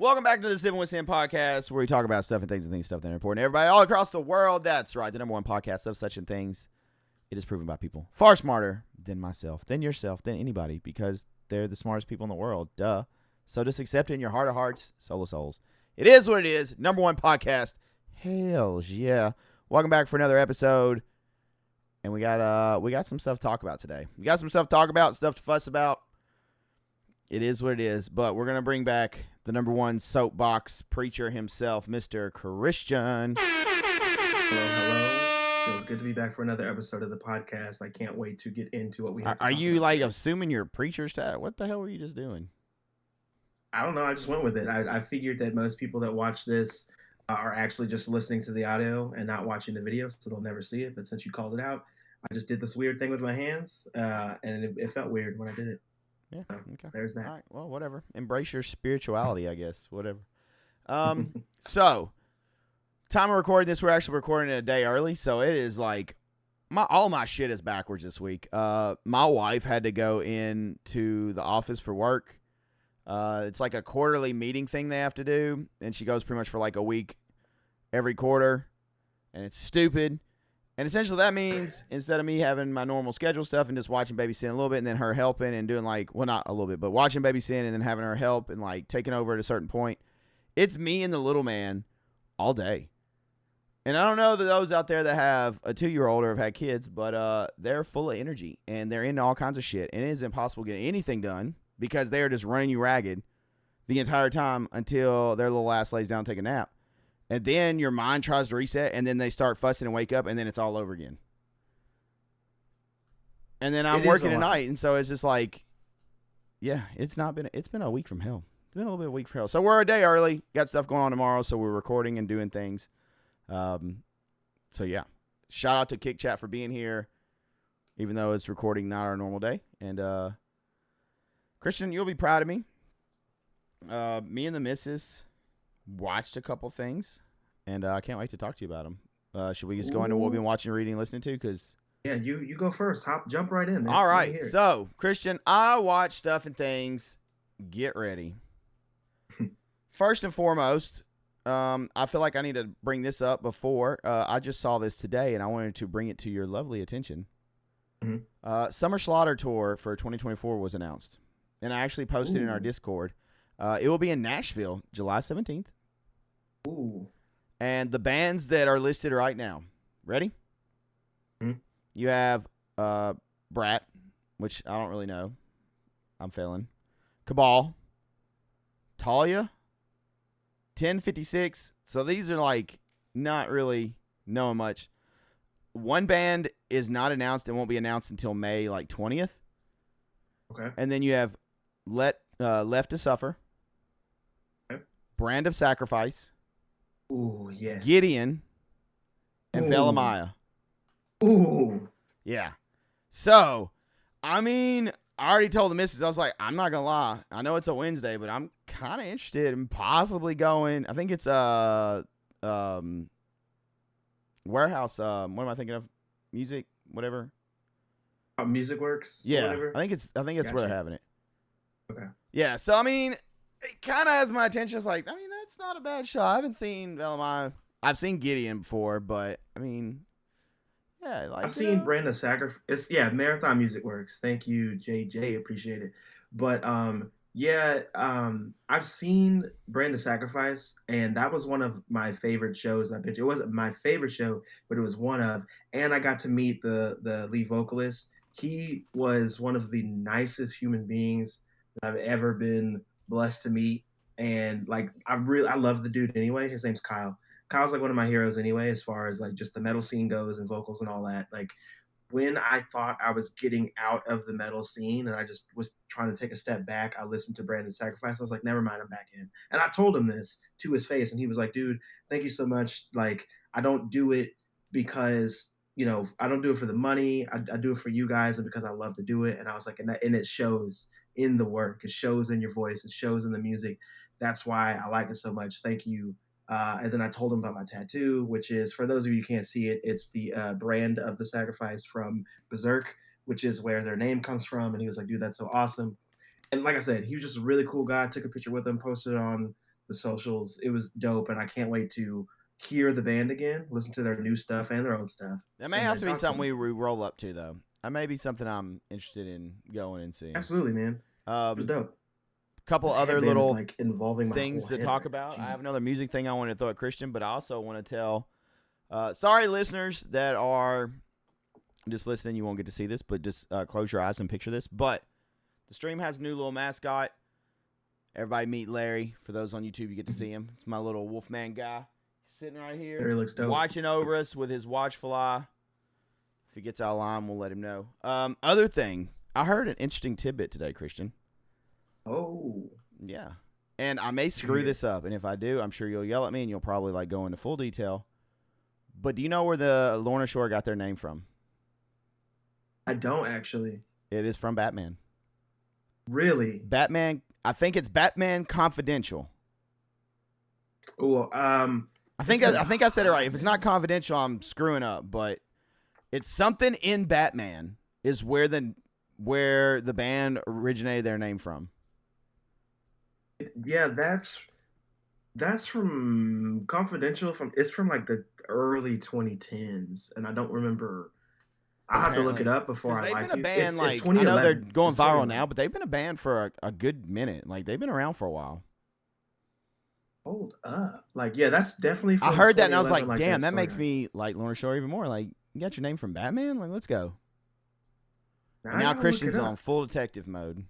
Welcome back to the Sippin With Sin podcast, where we talk about stuff and things stuff that are important to everybody all across the world. That's right, the number one podcast of such and things. It is proven by people far smarter than myself, than yourself, than anybody, because they're the smartest people in the world. Duh. So just accept it in your heart of hearts, soul of souls. It is what it is. Number one podcast. Hells yeah. Welcome back for another episode. And we got some stuff to talk about today. We got some stuff to talk about, stuff to fuss about. It is what it is. But we're going to bring back the number one soapbox preacher himself, Mr. Christian. Hello. Feels good to be back for another episode of the podcast. I can't wait to get into what we have. Are you like assuming you're a preacher? What the hell were you just doing? I don't know. I just went with it. I figured that most people that watch this are actually just listening to the audio and not watching the video, so they'll never see it. But since you called it out, I just did this weird thing with my hands, and it felt weird when I did it. Yeah, so, okay. There's that. All right, well, whatever. Embrace your spirituality, I guess. Whatever. So, time of recording this, we're actually recording it a day early, so it is like all my shit is backwards this week. My wife had to go into the office for work. It's like a quarterly meeting thing they have to do, and she goes pretty much for like a week every quarter, and it's stupid. And essentially that means instead of me having my normal schedule stuff and just watching Baby Sin a little bit and then her helping and doing like, well, not a little bit, but watching Baby Sin and then having her help and like taking over at a certain point, it's me and the little man all day. And I don't know that those out there that have a 2-year-old or have had kids, but they're full of energy and they're into all kinds of shit. And it is impossible to get anything done because they are just running you ragged the entire time until their little ass lays down and take a nap. And then your mind tries to reset, and then they start fussing and wake up, and then it's all over again. And then I'm working at night, and so it's just like, yeah, it's been a week from hell. It's been a little bit of a week from hell. So we're a day early. Got stuff going on tomorrow, so we're recording and doing things. So yeah, shout out to Kick Chat for being here, even though it's recording not our normal day. And Christian, you'll be proud of me. Me and the missus watched a couple things, and I can't wait to talk to you about them. Should we just go into what we've been watching, reading, listening to? Because yeah, you go first. Jump right in. All right. So, Christian, I watch stuff and things. Get ready. First and foremost, I feel like I need to bring this up before. I just saw this today, and I wanted to bring it to your lovely attention. Mm-hmm. Summer Slaughter Tour for 2024 was announced, and I actually posted in our Discord. It will be in Nashville, July 17th. Ooh. And the bands that are listed right now. Ready? Mm-hmm. You have Brat, which I don't really know. I'm failing. Cabal. Talia. 1056. So these are like not really knowing much. One band is not announced and won't be announced until May like 20th. Okay. And then you have Left to Suffer. Brand of Sacrifice. Ooh, yes. Gideon. And Velamaya. Ooh. Yeah. So, I mean, I already told the missus, I was like, I'm not going to lie. I know it's a Wednesday, but I'm kind of interested in possibly going. I think it's Warehouse. What am I thinking of? Music, whatever. Music Works? Yeah. Whatever? I think it's Gotcha. where they're having it. Okay. Yeah. So, I mean, it kind of has my attention. It's like, I mean, that's not a bad show. I haven't seen Velamaya. I've seen Gideon before, but I mean, yeah, like I've seen Brand of Sacrifice. Yeah, Marathon Music Works. Thank you, JJ. Appreciate it. But I've seen Brand of Sacrifice, and that was one of my favorite shows I've been to. It wasn't my favorite show, but it was one of. And I got to meet the lead vocalist. He was one of the nicest human beings that I've ever been blessed to meet. And like I love the dude anyway. His name's Kyle. Kyle's like one of my heroes anyway, as far as like just the metal scene goes and vocals and all that. Like when I thought I was getting out of the metal scene and I just was trying to take a step back, I listened to Brandon Sacrifice. I was like, never mind, I'm back in. And I told him this to his face, and he was like, dude, thank you so much. Like, I don't do it because, I don't do it for the money. I do it for you guys and because I love to do it. And I was like, and it shows in the work. It shows in your voice. It shows in the music. That's why I like it so much. Thank you. And then I told him about my tattoo, which is, for those of you who can't see it, it's the brand of the sacrifice from Berserk, which is where their name comes from. And he was like, dude, that's so awesome. And like I said, he was just a really cool guy. I took a picture with him, posted it on the socials. It was dope, and I can't wait to hear the band again, listen to their new stuff and their old stuff. That may And have then to be talk to something them. we roll up to, though. That may be something I'm interested in going and seeing. Absolutely, man. It was Um, dope. couple This other headband is little like involving my whole things to head talk right now. about. I have Jeez. another music thing I want to throw at Christian, but I also want to tell, sorry, listeners that are just listening, you won't get to see this, but just close your eyes and picture this. But the stream has a new little mascot. Everybody meet Larry. For those on YouTube, you get to see him. It's my little Wolfman guy. He's sitting right here, Larry looks dope. watching over us with his watchful eye. If he gets out of line, we'll let him know. Other thing, I heard an interesting tidbit today, Christian. Oh. Yeah. And I may screw this up, and if I do, I'm sure you'll yell at me, and you'll probably like go into full detail. But do you know where the Lorna Shore got their name from? I don't actually. It is from Batman. Really? Batman. I think it's Batman Confidential. Oh, I think I said it right. If it's not confidential, I'm screwing up. But it's something in Batman is where the band originated their name from. yeah, that's from Confidential. It's from like the early 2010s, and I don't remember. I'll have to look it up before I they've lie been to a you. band It's like I 2011. know they're going It's viral 2011. now, but they've been a band for a good minute. Like they've been around for a while. Hold up, like yeah, that's definitely. From I heard that and I was 2011, like, damn, that story makes line. me like Lorna Shore even more. Like, you got your name from Batman? Like, let's go. Now, And I now gotta look Christian's it up. on full detective mode.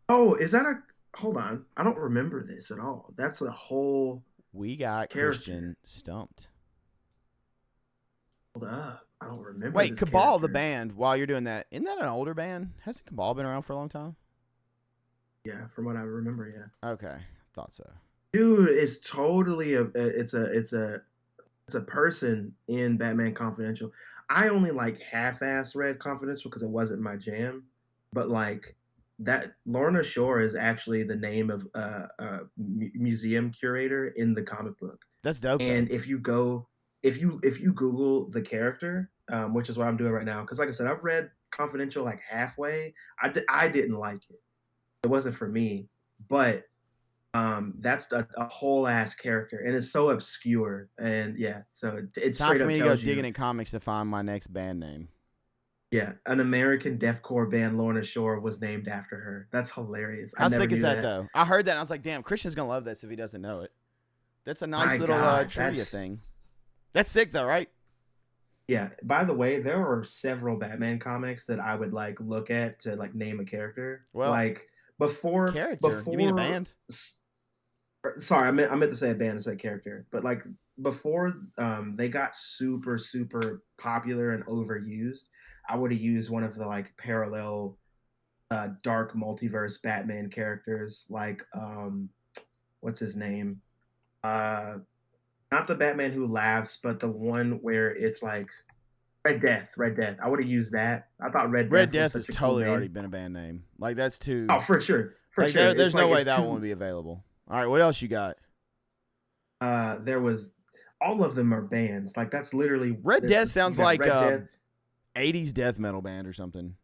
Oh, is that a? Hold on, I don't remember this at all. That's a whole We got character. Christian stumped. Hold up, I don't remember. Wait, this Cabal, the character. band, while you're doing that, isn't that an older band? Hasn't Cabal been around for a long time? Yeah, from what I remember, yeah. Okay, thought so. Dude, it's totally it's a person in Batman Confidential. I only like half-ass read Confidential because it wasn't my jam, but like that Lorna Shore is actually the name of a museum curator in the comic book. That's dope, And though. if you Google the character, which is what I'm doing right now, because like I said, I've read Confidential like halfway. I didn't like it. It wasn't for me, but that's a whole ass character, and it's so obscure. And yeah, so it Time straight for up me to go tells digging you, in comics to find my next band name. yeah, an American deathcore band, Lorna Shore, was named after her. That's hilarious. I How never sick is knew that, that. though? I heard that, and I was like, damn, Christian's going to love this if he doesn't know it. That's a nice My little God, trivia thing. That's sick, though, right? yeah. By the way, there are several Batman comics that I would like look at to like name a character. Well, Like before, character. You mean a band? Sorry, I meant to say a band instead of character, but like before they got super popular and overused, I would have used one of the like parallel dark multiverse Batman characters, like what's his name? Uh Not the Batman who laughs, but the one where it's like Red Death. Red Death. I would have used that. I thought Red Red Death was Death has such a cool totally already name. been a band name. Like, that's too. Oh, for sure. For Like, sure. there's It's no like way it's that too one would be available. All right, what else you got? there was all of them are bands. Like that's literally Red Death you sounds got like Red Death. 80s death metal band or something.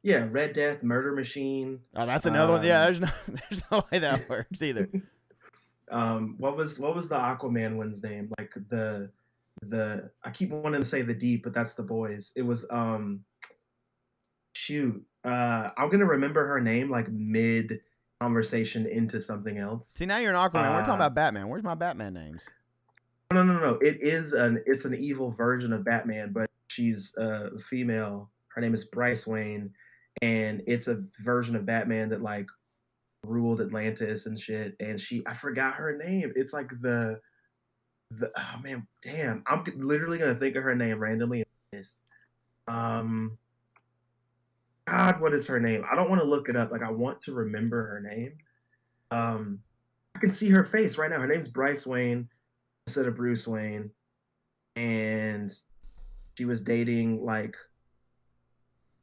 Yeah, Red Death, Murder Machine. Oh, that's another one. Yeah, there's no way that works either. What was the Aquaman one's name? Like the I keep wanting to say the Deep, but that's the boys. It was shoot. I'm gonna remember her name like mid conversation into something else. See, now you're an Aquaman. We're talking about Batman. Where's my Batman names? No. It's an evil version of Batman, but she's a female. Her name is Bryce Wayne, and it's a version of Batman that like ruled Atlantis and shit. And I forgot her name. It's like oh man, damn. I'm literally gonna think of her name randomly. Um, God, what is her name? I don't want to look it up. Like I want to remember her name. Um, I can see her face right now. Her name's Bryce Wayne instead of Bruce Wayne, and she was dating like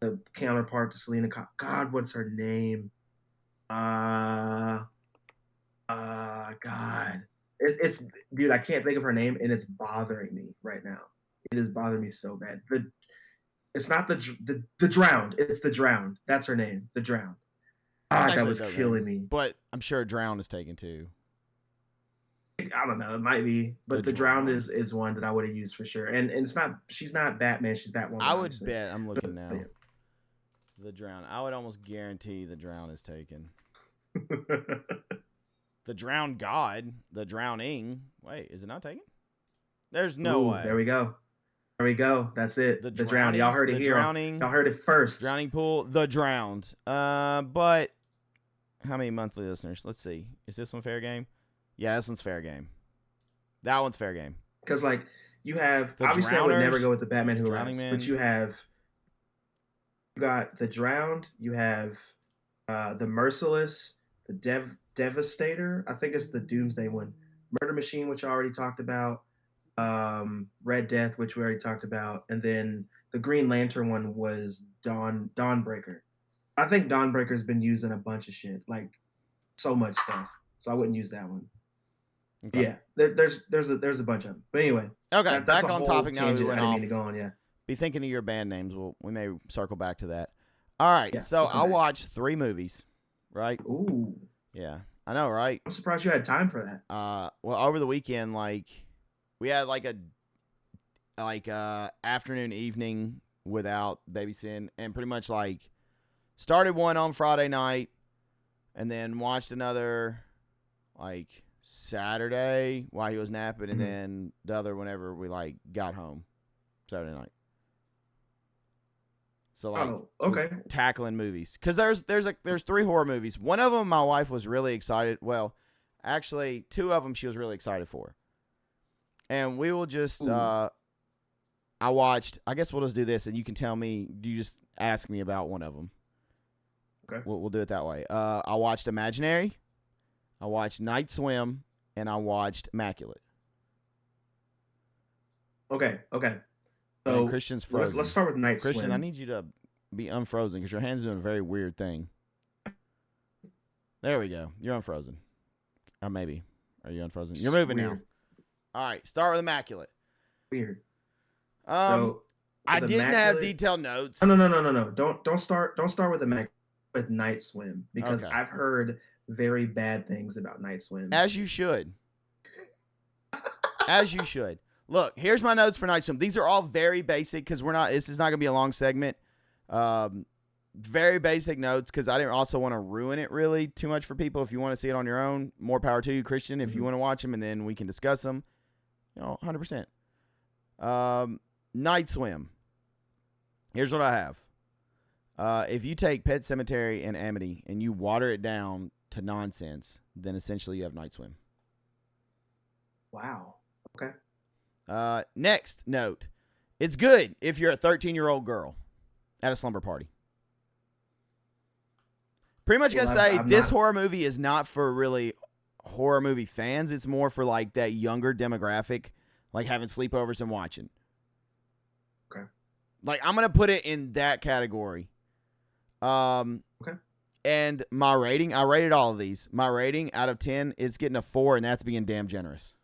the counterpart to Selena. God, what's her name? God, it's dude. I can't think of her name, and it's bothering me right now. It is bothering me so bad. It's not the drowned. It's the drowned. That's her name. The drowned. That's God, that actually a was dope killing name. me. But I'm sure Drown is taken too. I don't know. It might be, but the Drowned is one that I would have used for sure. And it's not. She's not Batman. She's Batwoman. I would obviously. bet. I'm looking now. Yeah. The Drown. I would almost guarantee the Drown is taken. The Drowned God. The Drowning. Wait, is it not taken? There's no way. There we go. There we go. That's it. The Drowned. Y'all heard it here. Drowning. Y'all heard it first. Drowning Pool. The Drowned. But how many monthly listeners? Let's see. Is this one fair game? Yeah, this one's fair game. That one's fair game. Because like you have the obviously Drowners, I would never go with the Batman Who Drowning Laughs, Man. but you got the Drowned. You have the Merciless, the Devastator. I think it's the Doomsday one. Murder Machine, which I already talked about. Red Death, which we already talked about, and then the Green Lantern one was Dawnbreaker. I think Dawnbreaker's been used in a bunch of shit, like so much stuff. So I wouldn't use that one. Okay. Yeah, there's a bunch of them. But anyway, okay, back on topic now. We went off. Mean to go on, yeah. Be thinking of your band names. We may circle back to that. All right, yeah, so I watched 3 movies, right? Ooh. Yeah, I know, right? I'm surprised you had time for that. Well, over the weekend, like we had like a afternoon, evening without babysitting, and pretty much like started one on Friday night, and then watched another like Saturday while he was napping, and then the other whenever we like got home Saturday night. So like, tackling movies because there's 3 horror movies. One of them my wife was really excited. Well, actually 2 of them she was really excited for, and we will just I watched. I guess we'll just do this, and you can tell me. You just ask me about one of them. Okay, we'll do it that way. I watched Imaginary, I watched Night Swim, and I watched Immaculate. Okay. So Christian's frozen. Let's start with Night Swim. Christian, I need you to be unfrozen because your hand's doing a very weird thing. There we go. You're unfrozen. Or maybe. Are you unfrozen? You're moving now. All right. Start with Immaculate. Weird. So, I didn't have detailed notes. No. Don't start with Immaculate. With Night Swim because I've heard very bad things about Night Swim. As you should. As you should. Look, here's my notes for Night Swim. These are all very basic because this is not going to be a long segment. Very basic notes because I didn't also want to ruin it really too much for people. If you want to see it on your own, more power to you, Christian. If you want to watch them and then we can discuss them, 100%. Night Swim. Here's what I have. If you take Pet Sematary and Amity and you water it down to nonsense, then essentially you have Night Swim. Wow. Okay. Next note. It's good if you're a 13-year-old girl at a slumber party. Pretty much gonna say this horror movie is not for really horror movie fans. It's more for like that younger demographic, like having sleepovers and watching. Okay. Like I'm gonna put it in that category. Okay. And my rating, I rated all of these. My rating out of 10, it's getting a 4, and that's being damn generous.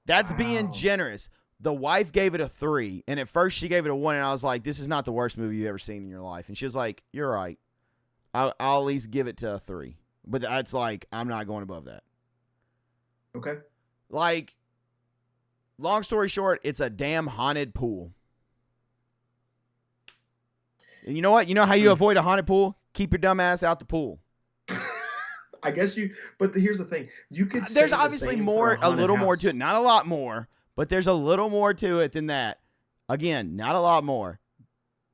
That's being generous. The wife gave it a 3, and at first she gave it a 1, and I was like, this is not the worst movie you've ever seen in your life. And she was like, you're right. I'll at least give it to a 3. But that's like, I'm not going above that. Okay. Like, long story short, it's a damn haunted pool. And you know what? You know how you avoid a haunted pool? Keep your dumb ass out the pool. I guess but here's the thing. You could There's obviously a little more to it. Not a lot more, but there's a little more to it than that. Again, not a lot more.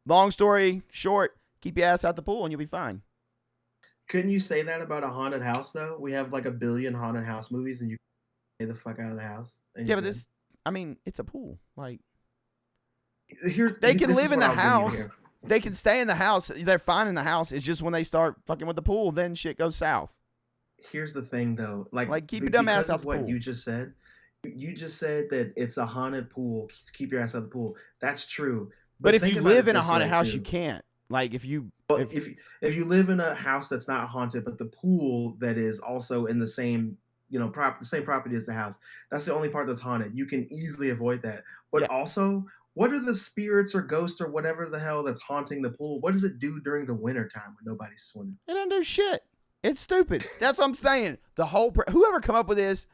Long story short, keep your ass out the pool and you'll be fine. Couldn't you say that about a haunted house, though? We have like 1 billion haunted house movies and you stay the fuck out of the house. Yeah, but it's a pool. Like, they can live in the house. They can stay in the house. They're fine in the house. It's just when they start fucking with the pool, then shit goes south. Here's the thing, though. Like keep your dumb ass out the pool. What you just said. You just said that it's a haunted pool. Keep your ass out of the pool. That's true. But if you live in a haunted house, you can't. Like if you live in a house that's not haunted, but the pool that is also in the same the same property as the house, that's the only part that's haunted. You can easily avoid that. But also, what are the spirits or ghosts or whatever the hell that's haunting the pool? What does it do during the winter time when nobody's swimming? It don't do shit. It's stupid. That's what I'm saying. The whole whoever come up with this,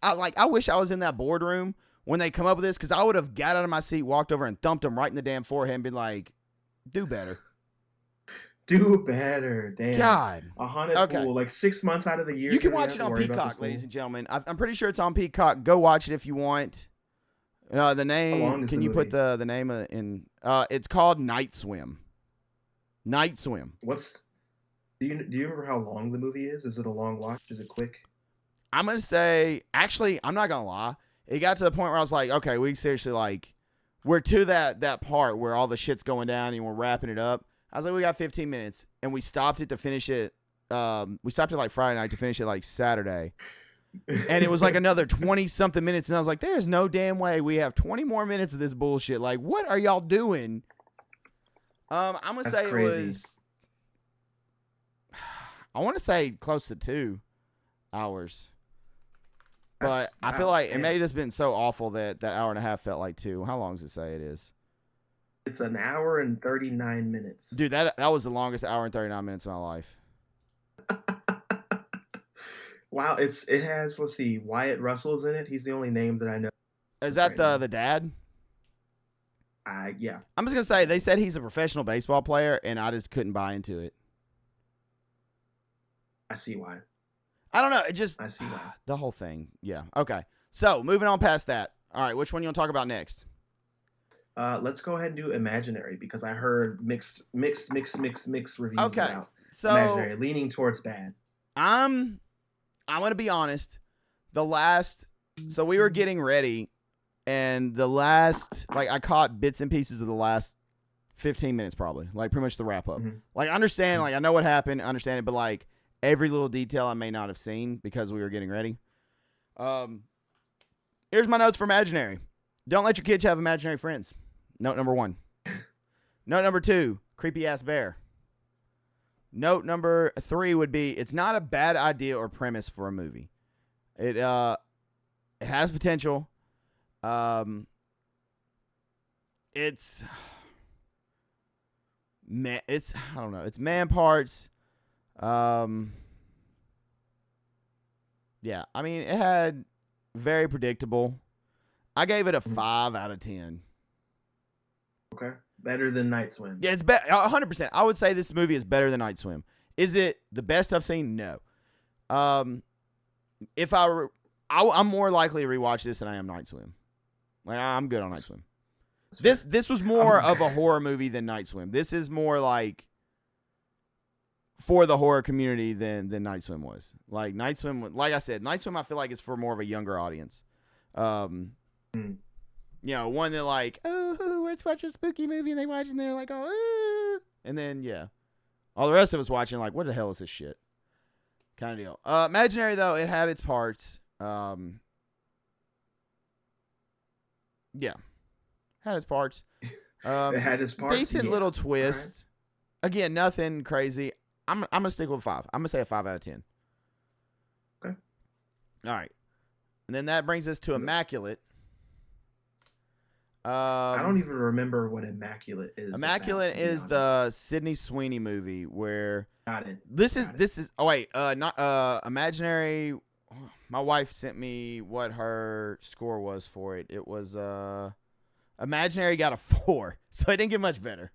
I wish I was in that boardroom when they come up with this, because I would have got out of my seat, walked over, and thumped them right in the damn forehead and been like, "Do better." Do better, damn. God. A haunted Okay. pool, like 6 months out of the year. You can we watch have it to on worry about this Peacock, ladies pool? and gentlemen. I'm pretty sure it's on Peacock. Go watch it if you want. The How long name. is Can the you put movie? the name in? It's called Night Swim. Night Swim. What's do you remember how long the movie is? Is it a long watch? Is it quick? I'm gonna say, actually, I'm not gonna lie. It got to the point where I was like, okay, we seriously we're to that part where all the shit's going down and we're wrapping it up. I was like, we got 15 minutes, and we stopped it to finish it. We stopped it like Friday night to finish it like Saturday, and it was like another 20 something minutes, and I was like, there's no damn way we have 20 more minutes of this bullshit. Like, what are y'all doing? I'm gonna That's say crazy. it was. I want to say close to 2 hours. But I feel like it may have just been so awful that that hour and a half felt like 2. How long does it say it is? It's an hour and 39 minutes. Dude, that was the longest hour and 39 minutes of my life. Wow, it has, let's see, Wyatt Russell's in it. He's the only name that I know. Is that Right now. the dad? Yeah. I'm just going to say, they said he's a professional baseball player, and I just couldn't buy into it. I see why. I don't know. It just, I see why. the whole thing. Yeah. Okay. So, moving on past that. All right, which one you want to talk about next? Let's go ahead and do Imaginary, because I heard mixed reviews Okay. about So, Imaginary, leaning towards bad. I'm going to be honest. So we were getting ready, and I caught bits and pieces of the last 15 minutes probably, like pretty much the wrap up. Mhm. Like, I understand, like I know what happened, understand it, but like every little detail I may not have seen because we were getting ready. Here's my notes for Imaginary. Don't let your kids have imaginary friends. Note number 1. Note number 2, creepy ass bear. Note number 3 would be, it's not a bad idea or premise for a movie. It has potential. It's I don't know. It's man parts. Yeah, I mean, it had very predictable. I gave it a 5 out of 10. Okay. Better than Night Swim. Yeah, it's 100%. I would say this movie is better than Night Swim. Is it the best I've seen? No. If I'm more likely to rewatch this than I am Night Swim. Like, I'm good on Night Swim. This was more of a horror movie than Night Swim. This is more like for the horror community than Night Swim was. Like Night Swim, like I said, Night Swim I feel like is for more of a younger audience. You know, one that like, oh, let's watch a spooky movie, and they watch and they're like, oh, and then yeah, all the rest of us watching like, what the hell is this shit? Kind of deal. Imaginary though, it had its parts. Yeah, had its parts. It had its parts. Decent yeah. little twist. Right. Again, nothing crazy. I'm gonna stick with 5. I'm gonna say a 5 out of 10. Okay. All right, and then that brings us to Immaculate. I don't even remember what Immaculate is. Immaculate is the Sydney Sweeney movie where. Got it. This is. Oh wait, not Imaginary. My wife sent me what her score was for it. It was Imaginary got a 4, so it didn't get much better.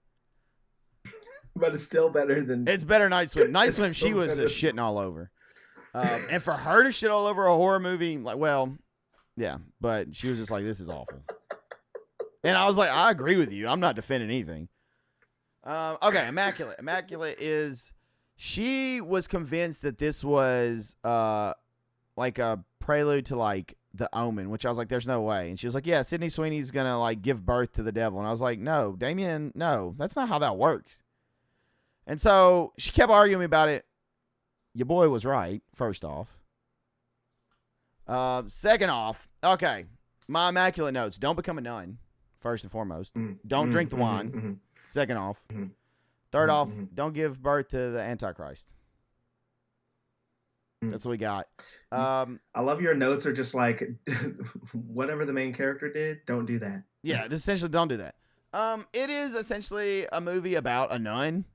But it's still better than. It's better Night Swim. Night Swim, she was just shitting all over. And for her to shit all over a horror movie, like, well, yeah, but she was just like, this is awful. And I was like, I agree with you. I'm not defending anything. Okay, Immaculate. Immaculate is, she was convinced that this was like a prelude to like The Omen, which I was like, there's no way. And she was like, yeah, Sydney Sweeney's gonna like give birth to the devil. And I was like, no, Damien, no, that's not how that works. And so she kept arguing about it. Your boy was right, first off. Second off, okay, my Immaculate notes. Don't become a nun, first and foremost. Don't drink the wine, second off. Third off, don't give birth to the Antichrist. That's what we got. I love your notes are just like whatever the main character did, don't do that. Yeah, essentially, don't do that. It is essentially a movie about a nun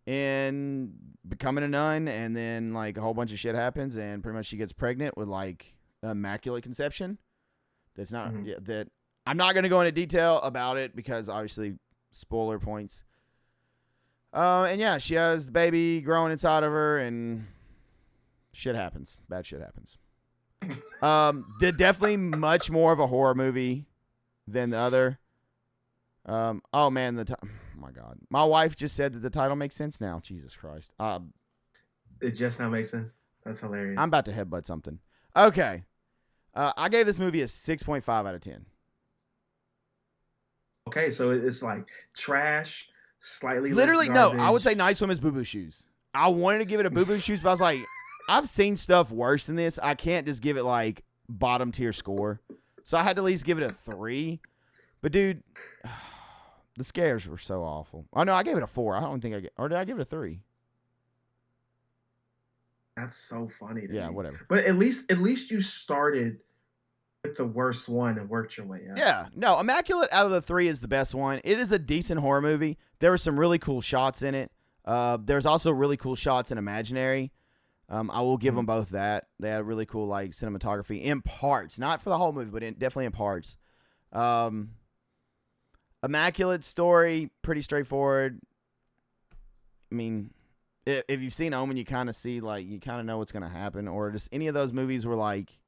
and becoming a nun, and then like a whole bunch of shit happens, and pretty much she gets pregnant with like Immaculate Conception. That's not that I'm not going to go into detail about it because obviously spoiler points. And yeah, she has the baby growing inside of her, and shit happens. Bad shit happens. They're definitely much more of a horror movie than the other. Oh man, oh my God, my wife just said that the title makes sense now. Jesus Christ. It just now makes sense. That's hilarious. I'm about to headbutt something. Okay. I gave this movie a 6.5 out of 10. Okay, so it's like trash, slightly Literally, less no. garbage. I would say Night Swim is Boo Boo Shoes. I wanted to give it a Boo Boo Shoes, but I was like, I've seen stuff worse than this. I can't just give it like bottom tier score. So I had to at least give it a 3. But dude, the scares were so awful. Oh no, I gave it a 4. I don't think or did I give it a 3? That's so funny. Yeah, me. whatever. But at least you started with the worst one and worked your way up. Yeah, no, Immaculate out of the 3 is the best one. It is a decent horror movie. There were some really cool shots in it. There's also really cool shots in Imaginary. I will give them both that. They had really cool like cinematography in parts, not for the whole movie, but definitely in parts. Immaculate story, pretty straightforward. I mean, if you've seen Omen, you kind of see like you kind of know what's gonna happen, or just any of those movies where like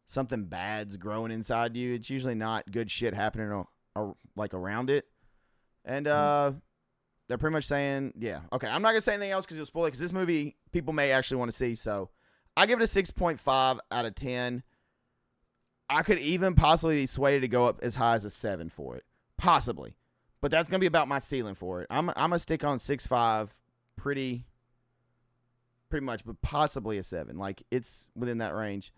something bad's growing inside you. It's usually not good shit happening like around it, and they're pretty much saying, yeah, okay. I'm not gonna say anything else because you'll spoil it. Because this movie people may actually want to see, so I give it a 6.5 out of 10. I could even possibly be swayed to go up as high as a 7 for it. Possibly. But that's going to be about my ceiling for it. I'm going to stick on 6.5 pretty much, but possibly a 7. Like, it's within that range.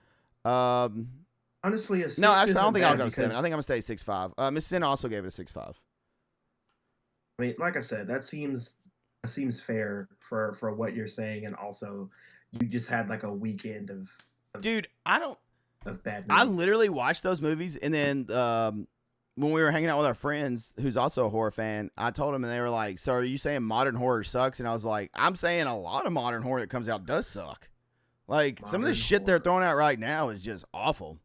Honestly, a 6 no, actually, I don't think I'll go because, 7. I think I'm going to stay 6.5. Miss Sin also gave it a 6.5. I mean, like I said, that seems fair for what you're saying, and also you just had like a weekend of Dude, I don't... of bad movies. I literally watched those movies, and then when we were hanging out with our friends, who's also a horror fan, I told them, and they were like, so are you saying modern horror sucks? And I was like, I'm saying a lot of modern horror that comes out does suck. Like, some of the shit they're throwing out right now is just awful.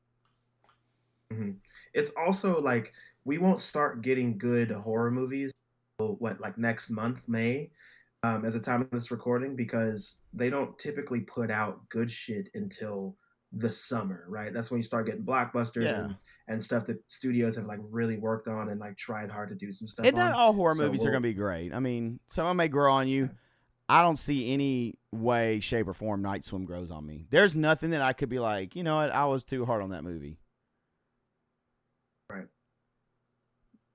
Mm-hmm. It's also like we won't start getting good horror movies like next month, May, at the time of this recording, because they don't typically put out good shit until the summer, right? That's when you start getting blockbusters and stuff that studios have like really worked on and like tried hard to do some stuff. And not all horror movies are going to be great. I mean, some may grow on you. I don't see any way, shape, or form Night Swim grows on me. There's nothing that I could be like, you know what, I was too hard on that movie. Right.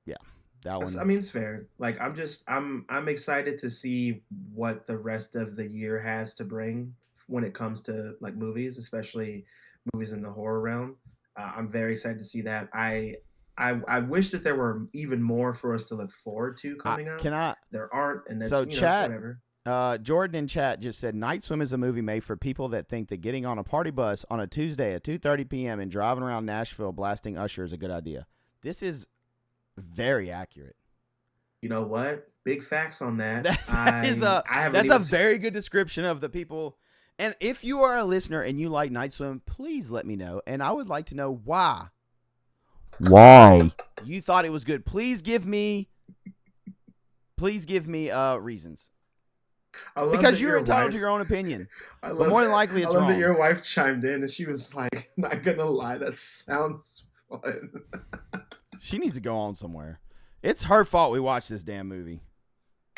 Yeah. That one. I mean, it's fair. Like, I'm excited to see what the rest of the year has to bring when it comes to like movies, especially movies in the horror realm. I'm very excited to see that. I wish that there were even more for us to look forward to coming out. There aren't, and that's so chat, whatever. Jordan in chat just said Night Swim is a movie made for people that think that getting on a party bus on a Tuesday at 2:30 p.m. and driving around Nashville blasting Usher is a good idea. This is very accurate. You know what? Big facts on that. That's a very good description of the people. And if you are a listener and you like Night Swim, please let me know. And I would like to know why. Why you thought it was good? Please give me reasons. Because you're entitled to your own opinion. But more than likely, it's wrong. I love that your wife chimed in and she was like, "Not gonna lie, that sounds fun." She needs to go on somewhere. It's her fault we watched this damn movie.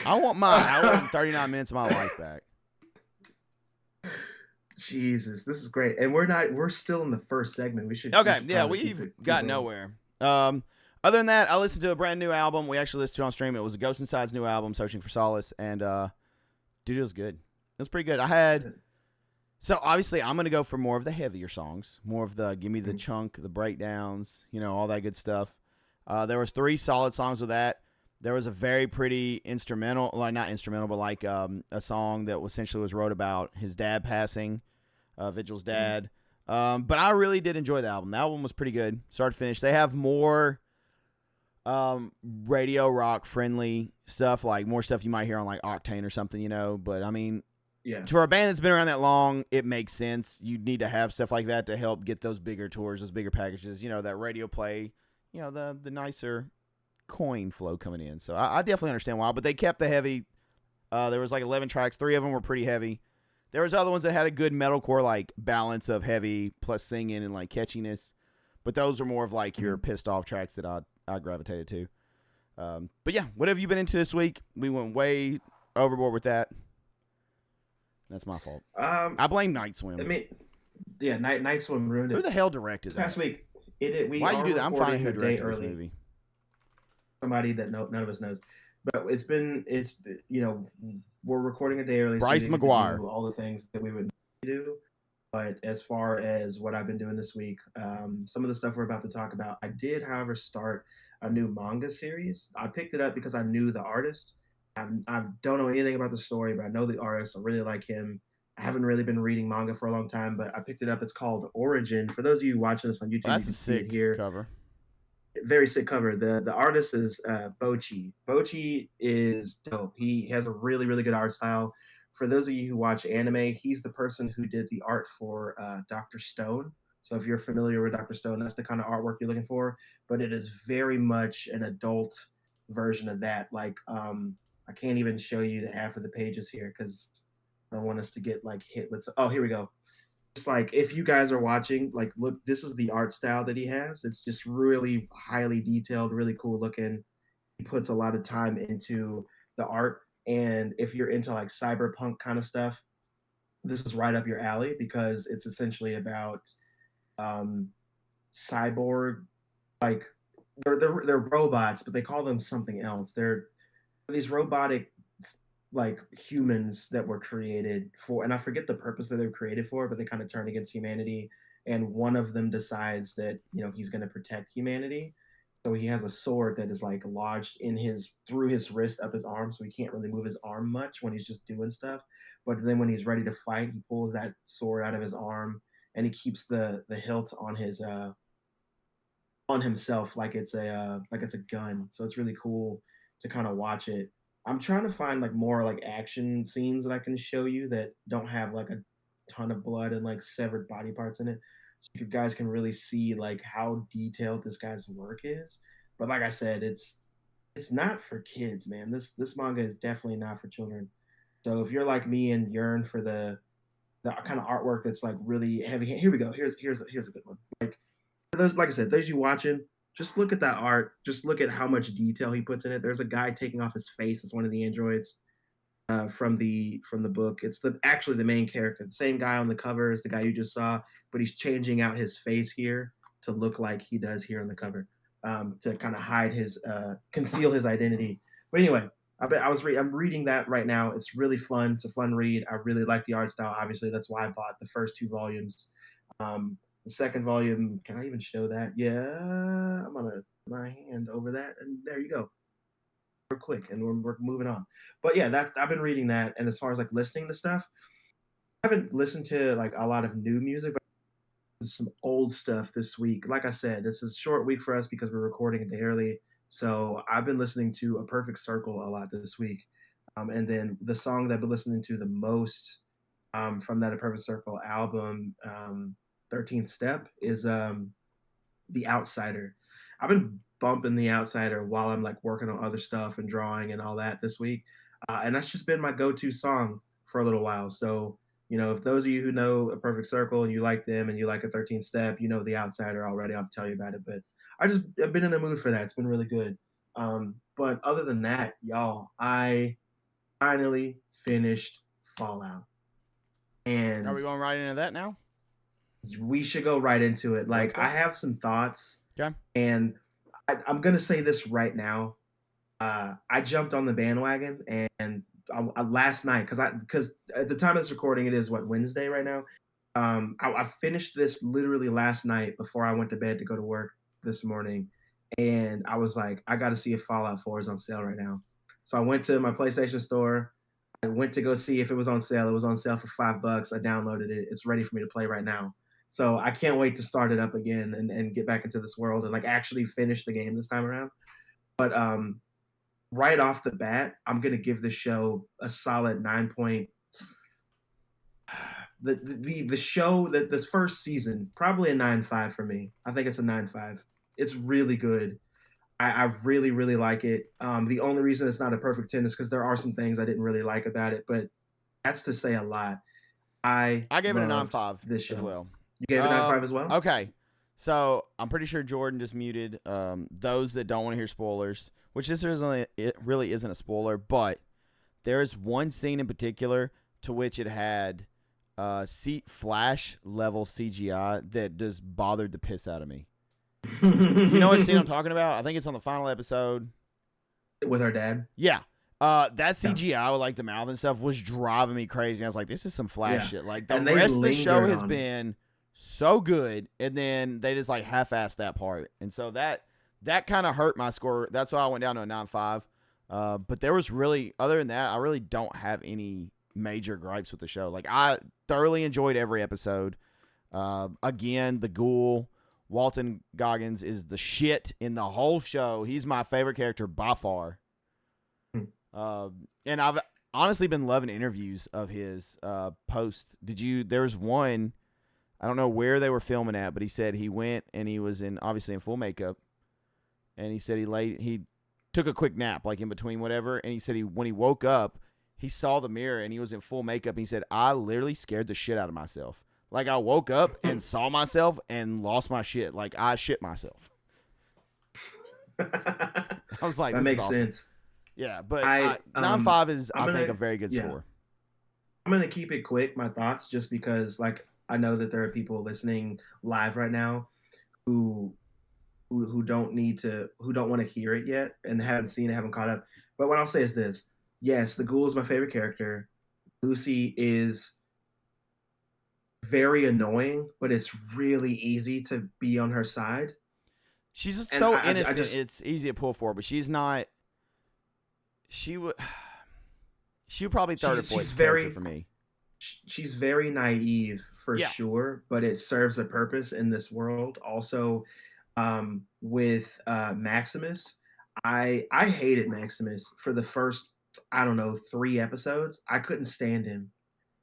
I want my hour and 39 minutes of my life back. Jesus, this is great. And we're still in the first segment. We've got nowhere. Other than that, I listened to a brand new album. We actually listened to it on stream. It was a Ghost Inside's new album, Searching for Solace. And, dude, it was good. It was pretty good. So, obviously, I'm going to go for more of the heavier songs. More of the give me the chunk, the breakdowns, all that good stuff. There was 3 solid songs with that. There was a very pretty instrumental, like not instrumental, but like a song that essentially was wrote about his dad passing. Vigil's dad. But I really did enjoy the album. The album was pretty good, start to finish. They have more radio rock friendly stuff, like more stuff you might hear on like Octane or something, you know. But I mean, Yeah. for a band that's been around that long, it makes sense. You need to have stuff like that to help get those bigger tours, those bigger packages, you know, that radio play, you know, the nicer coin flow coming in. So I definitely understand why. But they kept the heavy. There was like 11 tracks. 3 of them were pretty heavy. There was other ones that had a good metalcore like balance of heavy plus singing and like catchiness. But those are more of like your pissed off tracks that I gravitated to. But yeah, what have you been into this week? We went way overboard with that. That's my fault. I blame Night Swim. I mean, yeah, Night Swim ruined it. Who the hell directed This past that? week, Why you do that? I'm finding who directed this movie. Somebody that none of us knows, but it's you know, we're recording a day early. Bryce so McGuire. all the things that we would do. But as far as what I've been doing this week, some of the stuff we're about to talk about, I did, however, start a new manga series. I picked it up because I knew the artist. I don't know anything about the story, but I know the artist. I really like him. I haven't really been reading manga for a long time, but I picked it up. It's called Origin. For those of you watching this on YouTube, That's you can a see sick it here. cover. Very sick cover. The artist is Bochi. Bochi is dope. He has a really, really good art style. For those of you who watch anime, he's the person who did the art for Dr. Stone. So if you're familiar with Dr. Stone, that's the kind of artwork you're looking for. But it is very much an adult version of that. Like I can't even show you the half of the pages here because I don't want us to get like hit with. Oh, here we go. Just like if you guys are watching, like look, this is the art style that he has. It's just really highly detailed, really cool looking. He puts a lot of time into the art. And if you're into like cyberpunk kind of stuff, this is right up your alley because it's essentially about cyborg, like they're robots, but they call them something else. They're these robotic like humans that were created for, and I forget the purpose that they were created for, but they kind of turn against humanity. And one of them decides that, you know, he's going to protect humanity. So he has a sword that is like lodged in through his wrist up his arm. So he can't really move his arm much when he's just doing stuff. But then when he's ready to fight, he pulls that sword out of his arm and he keeps the hilt on his, on himself like it's a gun. So it's really cool to kind of watch it. I'm trying to find like more like action scenes that I can show you that don't have like a ton of blood and like severed body parts in it. So you guys can really see like how detailed this guy's work is. But like I said, it's not for kids, man. This manga is definitely not for children. So if you're like me and yearn for the kind of artwork that's like really heavy, here we go. Here's a good one. Like those, like I said, those you watching, just look at that art. Just look at how much detail he puts in it. There's a guy taking off his face as one of the androids from the book. It's actually the main character, the same guy on the cover as the guy you just saw, but he's changing out his face here to look like he does here on the cover to kind of hide his conceal his identity. But anyway, I'm reading that right now. It's really fun. It's a fun read. I really like the art style. Obviously, that's why I bought the first 2 volumes. The second volume, can I even show that? Yeah, I'm gonna put my hand over that, and there you go. Real quick, and we're moving on. But yeah, I've been reading that, and as far as like listening to stuff, I haven't listened to like a lot of new music, but some old stuff this week. Like I said, this is a short week for us because we're recording a day early. So I've been listening to A Perfect Circle a lot this week, and then the song that I've been listening to the most from that A Perfect Circle album. 13th Step is The Outsider. I've been bumping The Outsider while I'm like working on other stuff and drawing and all that this week. And that's just been my go-to song for a little while. So, you know, if those of you who know A Perfect Circle and you like them and you like A 13th Step, you know The Outsider already. I'll tell you about it. But I've been in the mood for that. It's been really good. But other than that, y'all, I finally finished Fallout. And are we going right into that now? We should go right into it. Like I have some thoughts. Okay. And I'm gonna say this right now. I jumped on the bandwagon, and last night, because at the time of this recording, it is Wednesday right now. I finished this literally last night before I went to bed to go to work this morning, and I was like, I got to see if Fallout 4 is on sale right now. So I went to my PlayStation store. went to go see if it was on sale. It was on sale for $5. I downloaded it. It's ready for me to play right now. So I can't wait to start it up again and get back into this world and like actually finish the game this time around. But right off the bat, I'm gonna give the show a solid 9 point. The show that this first season probably a 9.5 for me. I think it's a 9.5. It's really good. I really really like it. The only reason it's not a perfect 10 is because there are some things I didn't really like about it, but that's to say a lot. I gave it a loved 9.5 this show. as well. You gave it 9.5 as well? Okay. So I'm pretty sure Jordan just muted those that don't want to hear spoilers, which it really isn't a spoiler, but there is one scene in particular to which it had flash level CGI that just bothered the piss out of me. Do you know what scene I'm talking about? I think it's on the final episode. With her dad? Yeah. That CGI with like the mouth and stuff was driving me crazy. I was like, this is some Flash shit. Like the rest of the show has been so good, and then they just like half-assed that part, and so that kind of hurt my score. That's why I went down to a 9.5. But there was really, other than that, I really don't have any major gripes with the show. Like I thoroughly enjoyed every episode. Again, the Ghoul, Walton Goggins is the shit in the whole show. He's my favorite character by far. And I've honestly been loving interviews of his post. There's one, I don't know where they were filming at, but he said he went and he was obviously in full makeup, and he said he took a quick nap like in between whatever, and he said when he woke up, he saw the mirror and he was in full makeup, and he said, I literally scared the shit out of myself. Like I woke up and saw myself and lost my shit. Like I shit myself. I was like, that makes awesome. sense. Yeah, but 9.5 is, I think, a very good score. I'm going to keep it quick, my thoughts, just because, like, I know that there are people listening live right now who don't want to hear it yet and haven't seen it, haven't caught up. But what I'll say is this. Yes, the Ghoul is my favorite character. Lucy is very annoying, but it's really easy to be on her side. She's just so innocent. It's easy to pull for, but she's not. She would probably third or fourth character for me. She's very naive for sure, but it serves a purpose in this world. Also, with Maximus, I hated Maximus for the first 3 episodes. I couldn't stand him,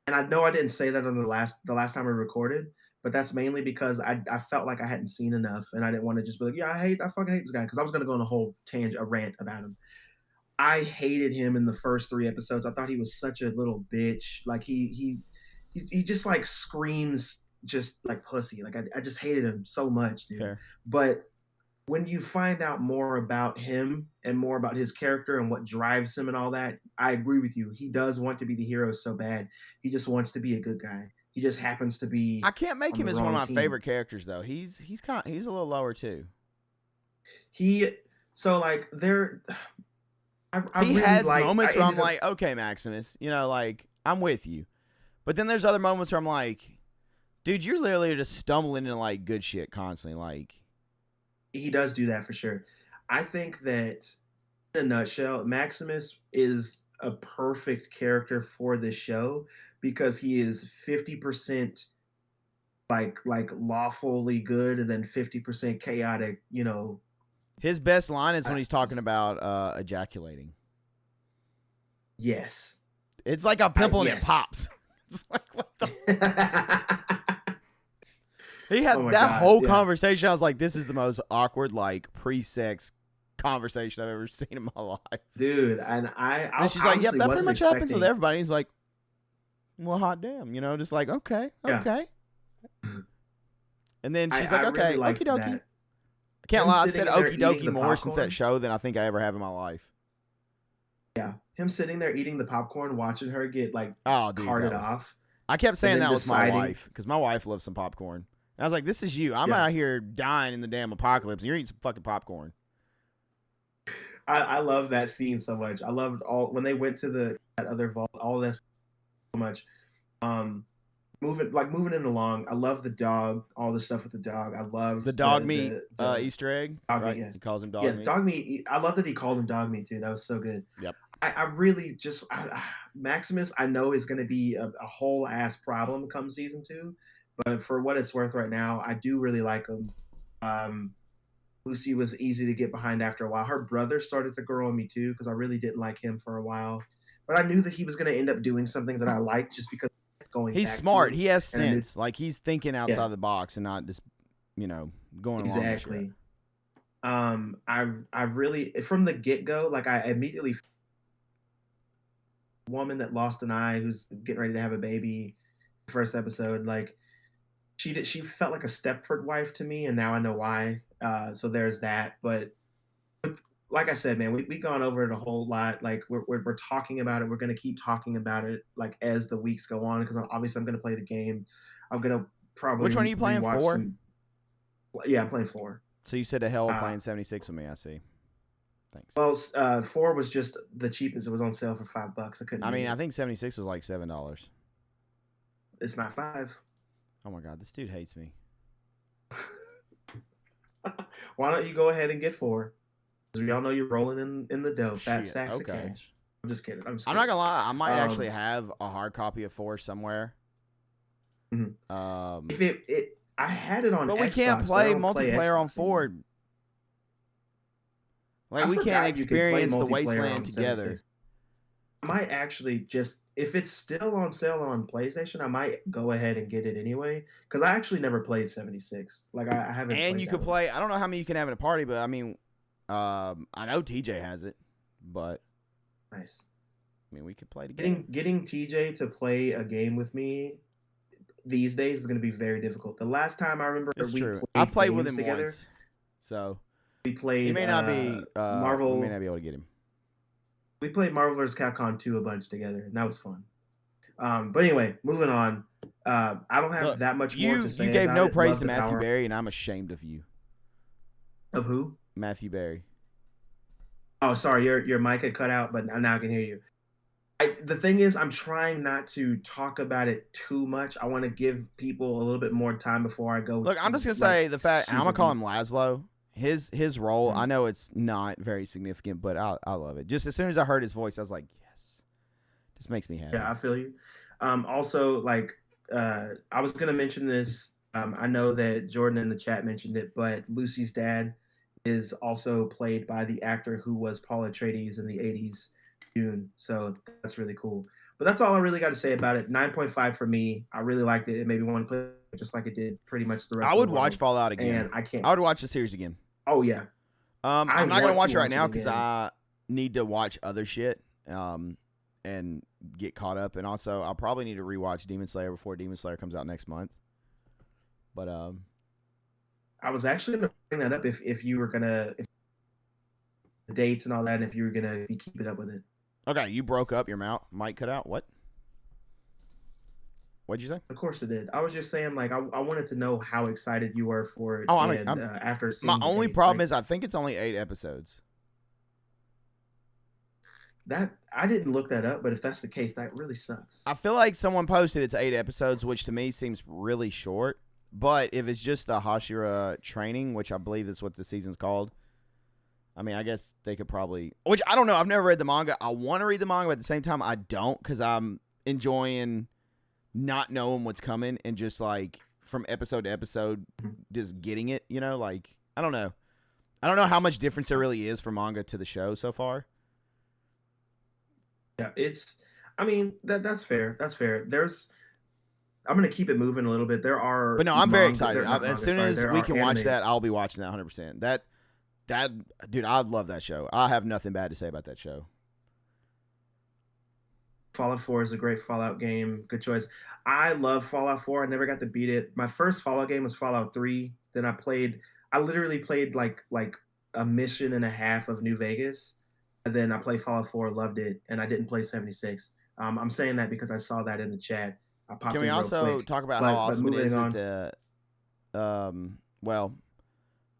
and I know I didn't say that on the last time I recorded, but that's mainly because I felt like I hadn't seen enough, and I didn't want to just be like, I fucking hate this guy, because I was gonna go on a whole a rant about him. I hated him in the first 3 episodes. I thought he was such a little bitch. Like he just like screams just like pussy. Like I just hated him so much, dude. Fair. But when you find out more about him and more about his character and what drives him and all that, I agree with you. He does want to be the hero so bad. He just wants to be a good guy. He just happens to be. I can't make him as one of my favorite characters though. He's a little lower too. He really has moments where I'm like, okay, Maximus, like I'm with you. But then there's other moments where I'm like, dude, you're literally just stumbling into like good shit constantly. Like, he does do that for sure. I think that in a nutshell, Maximus is a perfect character for this show because he is 50% like lawfully good and then 50% chaotic, His best line is when he's talking about ejaculating. Yes. It's like a pimple and it pops. It's like, what the? He had whole conversation. I was like, this is the most awkward, like, pre-sex conversation I've ever seen in my life. Dude, and she's like, yep, that pretty much happens with everybody. He's like, well, hot damn. Just like, okay. And then she's like, okay, really okie dokie. I can't lie, I've said okie dokie more since that show than I think I ever have in my life. Yeah. Him sitting there eating the popcorn, watching her get like carted off. I kept saying that with my wife because my wife loves some popcorn. And I was like, this is you. I'm out here dying in the damn apocalypse and you're eating some fucking popcorn. I love that scene so much. I loved when they went to that other vault, all that so much. Moving it along. I love the dog, all the stuff with the dog. I love the dog meat Easter egg. Dog right? meat, yeah. He calls him dog meat. Dog meat. I love that he called him dog meat too. That was so good. Yep. I really just Maximus. I know is going to be a whole ass problem come season 2, but for what it's worth, right now, I do really like him. Um, Lucy was easy to get behind after a while. Her brother started to grow on me too because I really didn't like him for a while, but I knew that he was going to end up doing something that I liked just because going. He's back smart. to it, He has and I knew, sense. Like he's thinking outside yeah, the box and not just going along with shit. exactly. I really from the get go, like I immediately woman that lost an eye who's getting ready to have a baby. First episode, like she felt like a Stepford wife to me, and now I know why. So there's that. But like I said, man, we've gone over it a whole lot. Like we're talking about it. We're gonna keep talking about it like as the weeks go on because obviously I'm gonna play the game. I'm gonna probably Which one are you playing? rewatch 4? some. Yeah, I'm playing 4. So you said a hell of Uh, playing 76 with me. I see. Thanks. well, 4 was just the cheapest. It was on sale for $5. I couldn't. I mean, do I it. think 76 was like $7. It's not 5. Oh my god, this dude hates me. Why don't you go ahead and get 4? Because we all know you're rolling in the dough, fat Shit, stacks okay. of cash. I'm just kidding. I'm not gonna lie, I might actually Um, have a hard copy of 4 somewhere. Mhm. Um, If I had it on. but we Xbox, can't but I play don't play multiplayer on Xbox anymore. 4. Like I we can't forgot you could play experience the multiplayer wasteland on together. 76. I might actually just, if it's still on sale on PlayStation, I might go ahead and get it anyway because I actually never played 76. Like I haven't. And played you that could one. play. I don't know how many you can have in a party, but I mean, I know TJ has it, but Nice. I mean, we could play together. Getting TJ to play a game with me these days is going to be very difficult. The last time I remember It's we true. played I've played with games him together, once, so we played he may not be. We may Marvel. not be able to get him. We played Marvel vs. Capcom 2 a bunch together, and that was fun. But anyway, moving on. I don't have Look, that much more to say you gave about no it. praise Love to the Matthew power Berry, and I'm ashamed of you, of who? Matthew Berry. Oh, sorry, your mic had cut out, but now I can hear you. The thing is, I'm trying not to talk about it too much. I want to give people a little bit more time before I go. Look, I'm just gonna like, say the fact I'm gonna super call deep. him Laszlo. His role, I Mhm. know it's not very significant, but I love it. Just as soon as I heard his voice, I was like, yes, this makes me happy. Yeah, I feel you. Also, like, I was gonna mention this. I know that Jordan in the chat mentioned it, but Lucy's dad is also played by the actor who was Paul Atreides in the '80s Dune. So that's really cool. But that's all I really got to say about it. 9.5 for me. I really liked it. It made me want to play it just like it did pretty much the rest I of would the watch world. Fallout again. And I can't. I would watch the series again. Oh yeah, I I'm not gonna want watch to it right watch now it because again. I need to watch other shit. And get caught up, and also I'll probably need to rewatch Demon Slayer before Demon Slayer comes out next month. But I was actually gonna bring that up if you were gonna if the dates and all that, and if you were gonna be keeping up with it. okay, you broke up, your mouth mic cut out. What'd you say? Of course it did. I was just saying, like, I wanted to know how excited you were for it, Oh, and I'm after my seeing the only dates, problem like, is I think it's only 8 episodes. that I didn't look that up, but if that's the case, that really sucks. I feel like someone posted it's 8 episodes, which to me seems really short. But if it's just the Hashira training, which I believe is what the season's called, I mean, I guess they could probably. Which I don't know. I've never read the manga. I want to read the manga, but at the same time, I don't because I'm enjoying not knowing what's coming and just like from episode to episode, just getting it. You know, like I don't know. I don't know how much difference there really is from manga to the show so far. Yeah, I mean, that's fair. That's fair. I'm gonna keep it moving a little bit. There are, But no, I'm very manga, excited. not As manga, soon sorry, as there we are can watch that, animes. I'll be watching that 100%. That dude, I love that show. I have nothing bad to say about that show. Fallout 4 is a great Fallout game. Good choice. I love Fallout 4. I never got to beat it. My first Fallout game was Fallout 3. Then I literally played like a mission and a half of New Vegas. And then I played Fallout 4, loved it, and I didn't play 76. I'm saying that because I saw that in the chat. I popped Can we in real also quick. talk about how But awesome it moving is on. that well,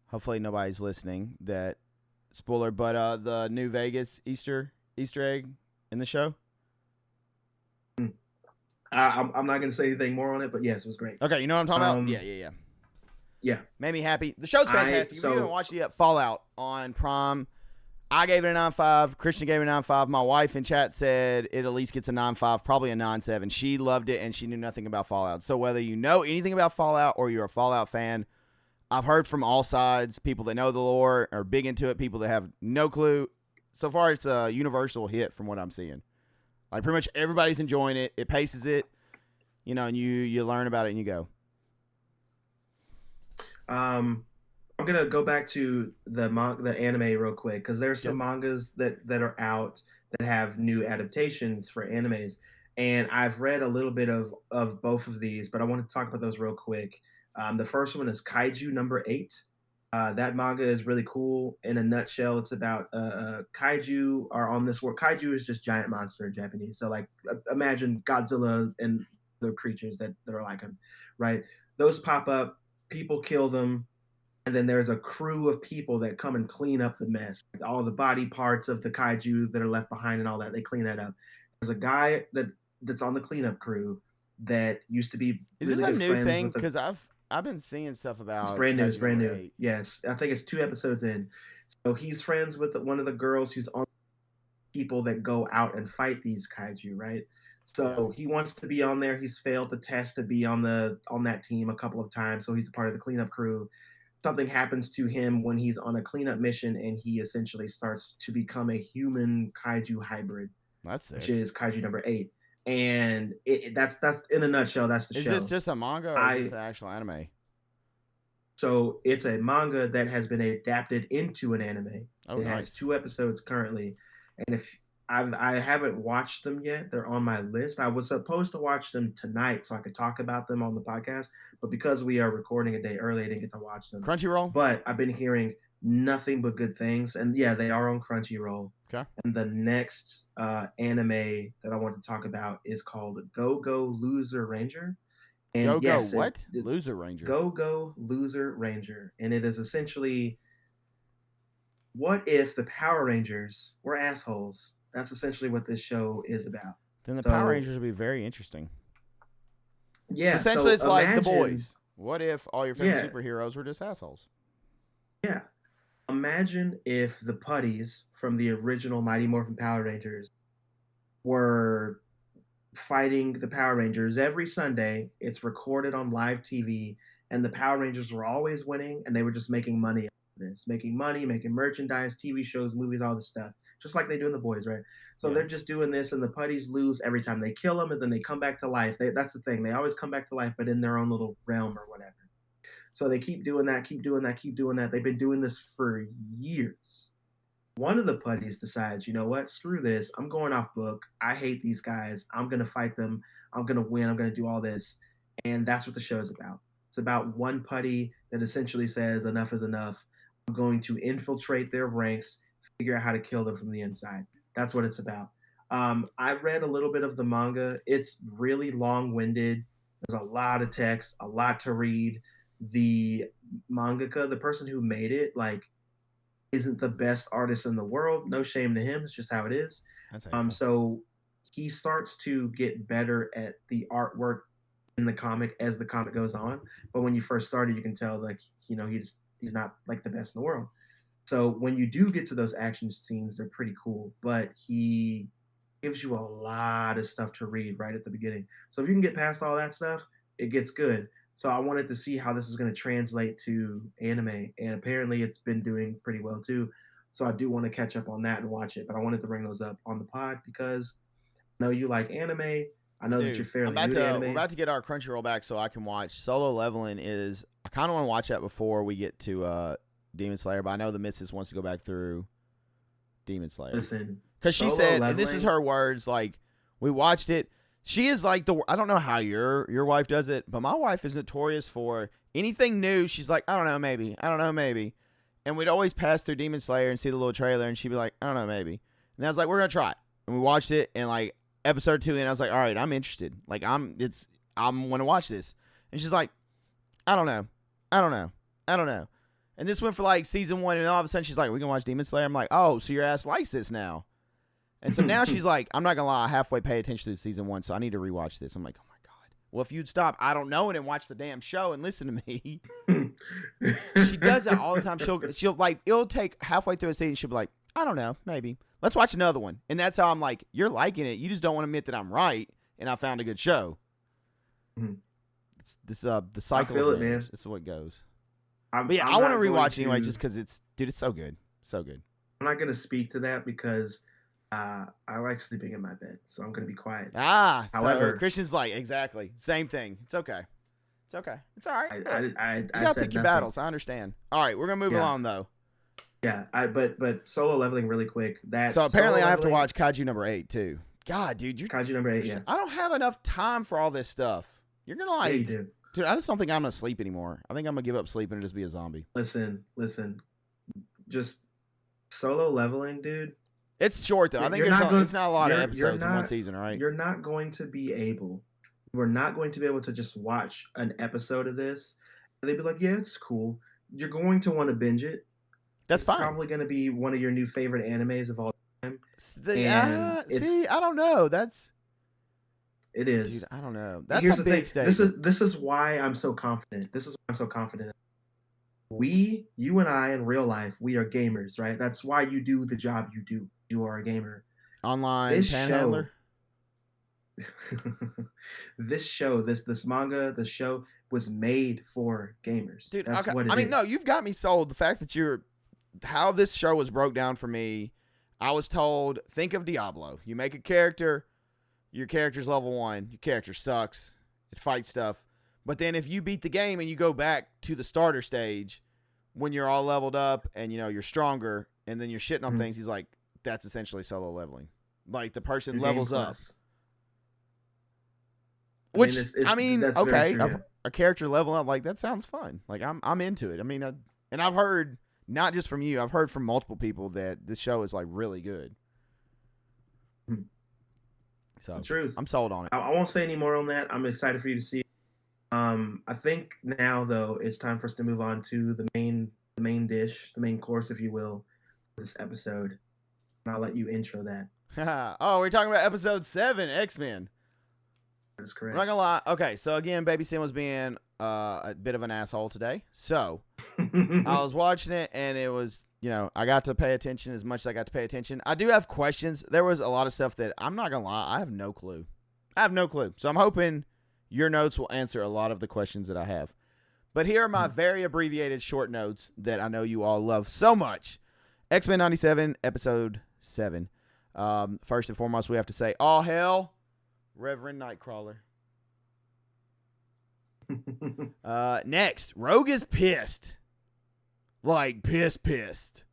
hopefully nobody's listening. That spoiler, but the New Vegas Easter egg in the show. I'm not going to say anything more on it, but yes, it was great. Okay, you know what I'm talking about? Yeah. Yeah. Made me happy. The show's fantastic. If you haven't so watched it yet, Fallout on Prime. I gave it a 9.5. Christian gave it a 9.5. My wife in chat said it at least gets a 9.5, probably a 9.7. She loved it, and she knew nothing about Fallout. So whether you know anything about Fallout or you're a Fallout fan, I've heard from all sides, people that know the lore are big into it, people that have no clue. So far, it's a universal hit from what I'm seeing. Like, pretty much everybody's enjoying it. It paces it, and you learn about it and you go. I'm gonna go back to the anime real quick because there's some mangas that are out that have new adaptations for animes, and I've read a little bit of both of these, but I want to talk about those real quick. The first one is Kaiju number 8. That manga is really cool. In a nutshell, it's about kaiju are on this world. Kaiju is just giant monster in Japanese. So like imagine Godzilla and the creatures that are like him, right? Those pop up, people kill them, and then there's a crew of people that come and clean up the mess. Like all the body parts of the kaiju that are left behind and all that, they clean that up. There's a guy that's on the cleanup crew that used to be. Is this a new thing? Because I've been seeing stuff about. It's brand new. It's brand new. Yes, I think it's 2 episodes in. So he's friends with one of the girls who's on people that go out and fight these kaiju, right? So he wants to be on there. He's failed the test to be on that team a couple of times. So he's a part of the cleanup crew. Something happens to him when he's on a cleanup mission, and he essentially starts to become a human kaiju hybrid. That's it. Which is Kaiju number 8. And that's in a nutshell. That's the show. Is this just a manga or is this an actual anime? So it's a manga that has been adapted into an anime. Oh, it has 2 episodes currently, and if I haven't watched them yet, they're on my list. I was supposed to watch them tonight so I could talk about them on the podcast, but because we are recording a day early, I didn't get to watch them. Crunchyroll? But I've been hearing nothing but good things, and yeah, they are on Crunchyroll. Okay. And the next anime that I want to talk about is called Go Go Loser Ranger. And Loser Ranger. Go Go Loser Ranger. And it is essentially, what if the Power Rangers were assholes? That's essentially what this show is about. Then the Power Rangers would be very interesting. Yeah. So essentially, it's like The Boys. What if all your favorite superheroes were just assholes? Yeah. Imagine if the putties from the original Mighty Morphin Power Rangers were fighting the Power Rangers every Sunday. It's recorded on live TV, and the Power Rangers were always winning, and they were just making money out of this. Making money, making merchandise, TV shows, movies, all this stuff. Just like they do in The Boys, right? So they're just doing this, and the putties lose every time. They kill them, and then they come back to life. That's the thing. They always come back to life, but in their own little realm or whatever. So they keep doing that, keep doing that, keep doing that. They've been doing this for years. One of the putties decides, you know what? Screw this. I'm going off book. I hate these guys. I'm going to fight them. I'm going to win. I'm going to do all this. And that's what the show is about. It's about one putty that essentially says, enough is enough. I'm going to infiltrate their ranks, figure out how to kill them from the inside. That's what it's about. I read a little bit of the manga. It's really long-winded. There's a lot of text, a lot to read. The mangaka, the person who made it, like, isn't the best artist in the world. No shame to him. It's just how it is. So he starts to get better at the artwork in the comic as the comic goes on. But when you first started, you can tell, like, he's not like the best in the world. So when you do get to those action scenes, they're pretty cool. But he gives you a lot of stuff to read right at the beginning. So if you can get past all that stuff, it gets good. So I wanted to see how this is going to translate to anime, and apparently it's been doing pretty well too. So I do want to catch up on that and watch it, but I wanted to bring those up on the pod because I know you like anime. I know that you're fairly new to anime. We're about to get our Crunchyroll back so I can watch Solo Leveling. I kind of want to watch that before we get to Demon Slayer, but I know the missus wants to go back through Demon Slayer. Listen, because she said, and this is her words, like, we watched it. She is like I don't know how your wife does it, but my wife is notorious for anything new. She's like, I don't know, maybe. I don't know, maybe. And we'd always pass through Demon Slayer and see the little trailer, and she'd be like, I don't know, maybe. And I was like, we're going to try it. And we watched it, and like episode 2, and I was like, all right, I'm interested. Like, I'm going to watch this. And she's like, I don't know. And this went for like season 1, and all of a sudden she's like, we can watch Demon Slayer. I'm like, oh, so your ass likes this now. And so now she's like, I'm not going to lie, I halfway paid attention to season 1, so I need to rewatch this. I'm like, oh my God. Well, if you'd stop, I don't know it, and watch the damn show and listen to me. She does that all the time. She'll like, it'll take halfway through a season, she'll be like, I don't know. Maybe. Let's watch another one. And that's how I'm like, you're liking it. You just don't want to admit that I'm right and I found a good show. Mm-hmm. It's this the cycle feel of it, man. marriage. This is what it goes. I'm But yeah, I want to not going rewatch anyway to. just because it's so good. So good. I'm not going to speak to that because I like sleeping in my bed, so I'm going to be quiet. So However, Christian's like, exactly. Same thing. It's okay. It's okay. It's all right. I You gotta said pick your nothing. battles. I understand. All right, we're gonna move Yeah. along though. Yeah, but solo leveling really quick. So apparently solo I have to leveling- watch Kaiju number 8 too. God, dude, Kaiju number 8. Yeah, I don't have enough time for all this stuff. You're gonna like, yeah, you do. dude. I just don't think I'm gonna sleep anymore. I think I'm gonna give up sleeping and just be a zombie. Listen. Just solo leveling, dude. It's short though. I think it's not a lot of episodes in one season, right? You're not going to be able. We're not going to be able to just watch an episode of this. And they'd be like, yeah, it's cool. You're going to want to binge it. That's fine. It's probably going to be one of your new favorite animes of all time. See, I don't know. It is. Dude, I don't know. That's Here's a the big thing. statement. This is why I'm so confident. You and I in real life, we are gamers, right? That's why you do the job you do. You are a gamer. Online panhandler. This manga, the show was made for gamers. Dude, that's okay. what it I mean, is. no, you've got me sold. The fact that how this show was broke down for me, I was told, think of Diablo. You make a character, your character's level 1, your character sucks, it fights stuff. But then if you beat the game and you go back to the starter stage when you're all leveled up and you're stronger and then you're shitting on things, he's like, that's essentially solo leveling. Like the person levels up. Which okay, a character level up, like that sounds fun. Like I'm into it. I mean, and I've heard not just from you, I've heard from multiple people that this show is like really good. So the truth. I'm sold on it. I won't say any more on that. I'm excited for you to see it. I think now though it's time for us to move on to the main dish, the main course, if you will, for this episode. And I'll let you intro that. Oh, we're talking about episode 7, X-Men. That is correct. I'm not gonna lie. Okay, so again, Baby Sin was being a bit of an asshole today. So I was watching it, and it was, I got to pay attention as much as I got to pay attention. I do have questions. There was a lot of stuff that I'm not gonna lie, I have no clue. So I'm hoping your notes will answer a lot of the questions that I have. But here are my very abbreviated short notes that I know you all love so much. X-Men 97, episode 7. First and foremost, we have to say, all hail Reverend Nightcrawler. Next, Rogue is pissed. Like pissed.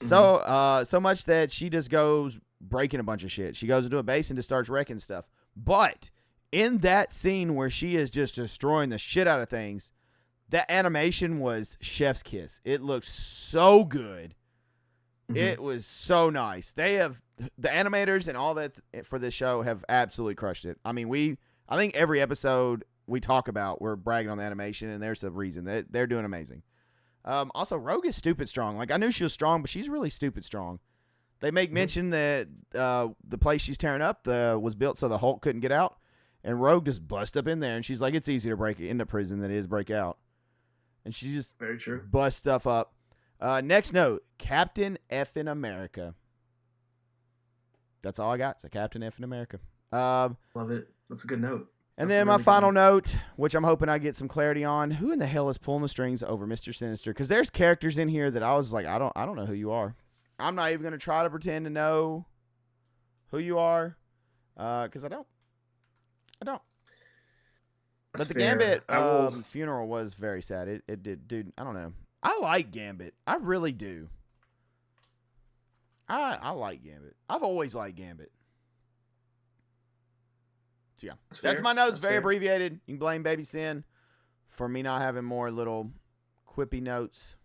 So much that she just goes breaking a bunch of shit. She goes into a base and just starts wrecking stuff. But in that scene where she is just destroying the shit out of things, that animation was chef's kiss. It looked so good. It was so nice. The animators and all that for this show have absolutely crushed it. I mean, I think every episode we talk about, we're bragging on the animation, and there's the reason. They're doing amazing. Also, Rogue is stupid strong. Like, I knew she was strong, but she's really stupid strong. They make mention that the place she's tearing up was built so the Hulk couldn't get out, and Rogue just busts up in there, and she's like, it's easier to break into prison than it is break out. And she just very true busts stuff up. Next note, Captain F in America. That's all I got. It's a Captain F in America. Love it. That's a good note. And then my final note, which I'm hoping I get some clarity on, who in the hell is pulling the strings over Mr. Sinister? Because there's characters in here that I was like, I don't know who you are. I'm not even going to try to pretend to know who you are, because I don't. But the Gambit funeral was very sad. It did, dude. I don't know. I like Gambit. I really do. I like Gambit. I've always liked Gambit. So yeah, that's my notes. Very abbreviated. You can blame Baby Sin for me not having more little quippy notes.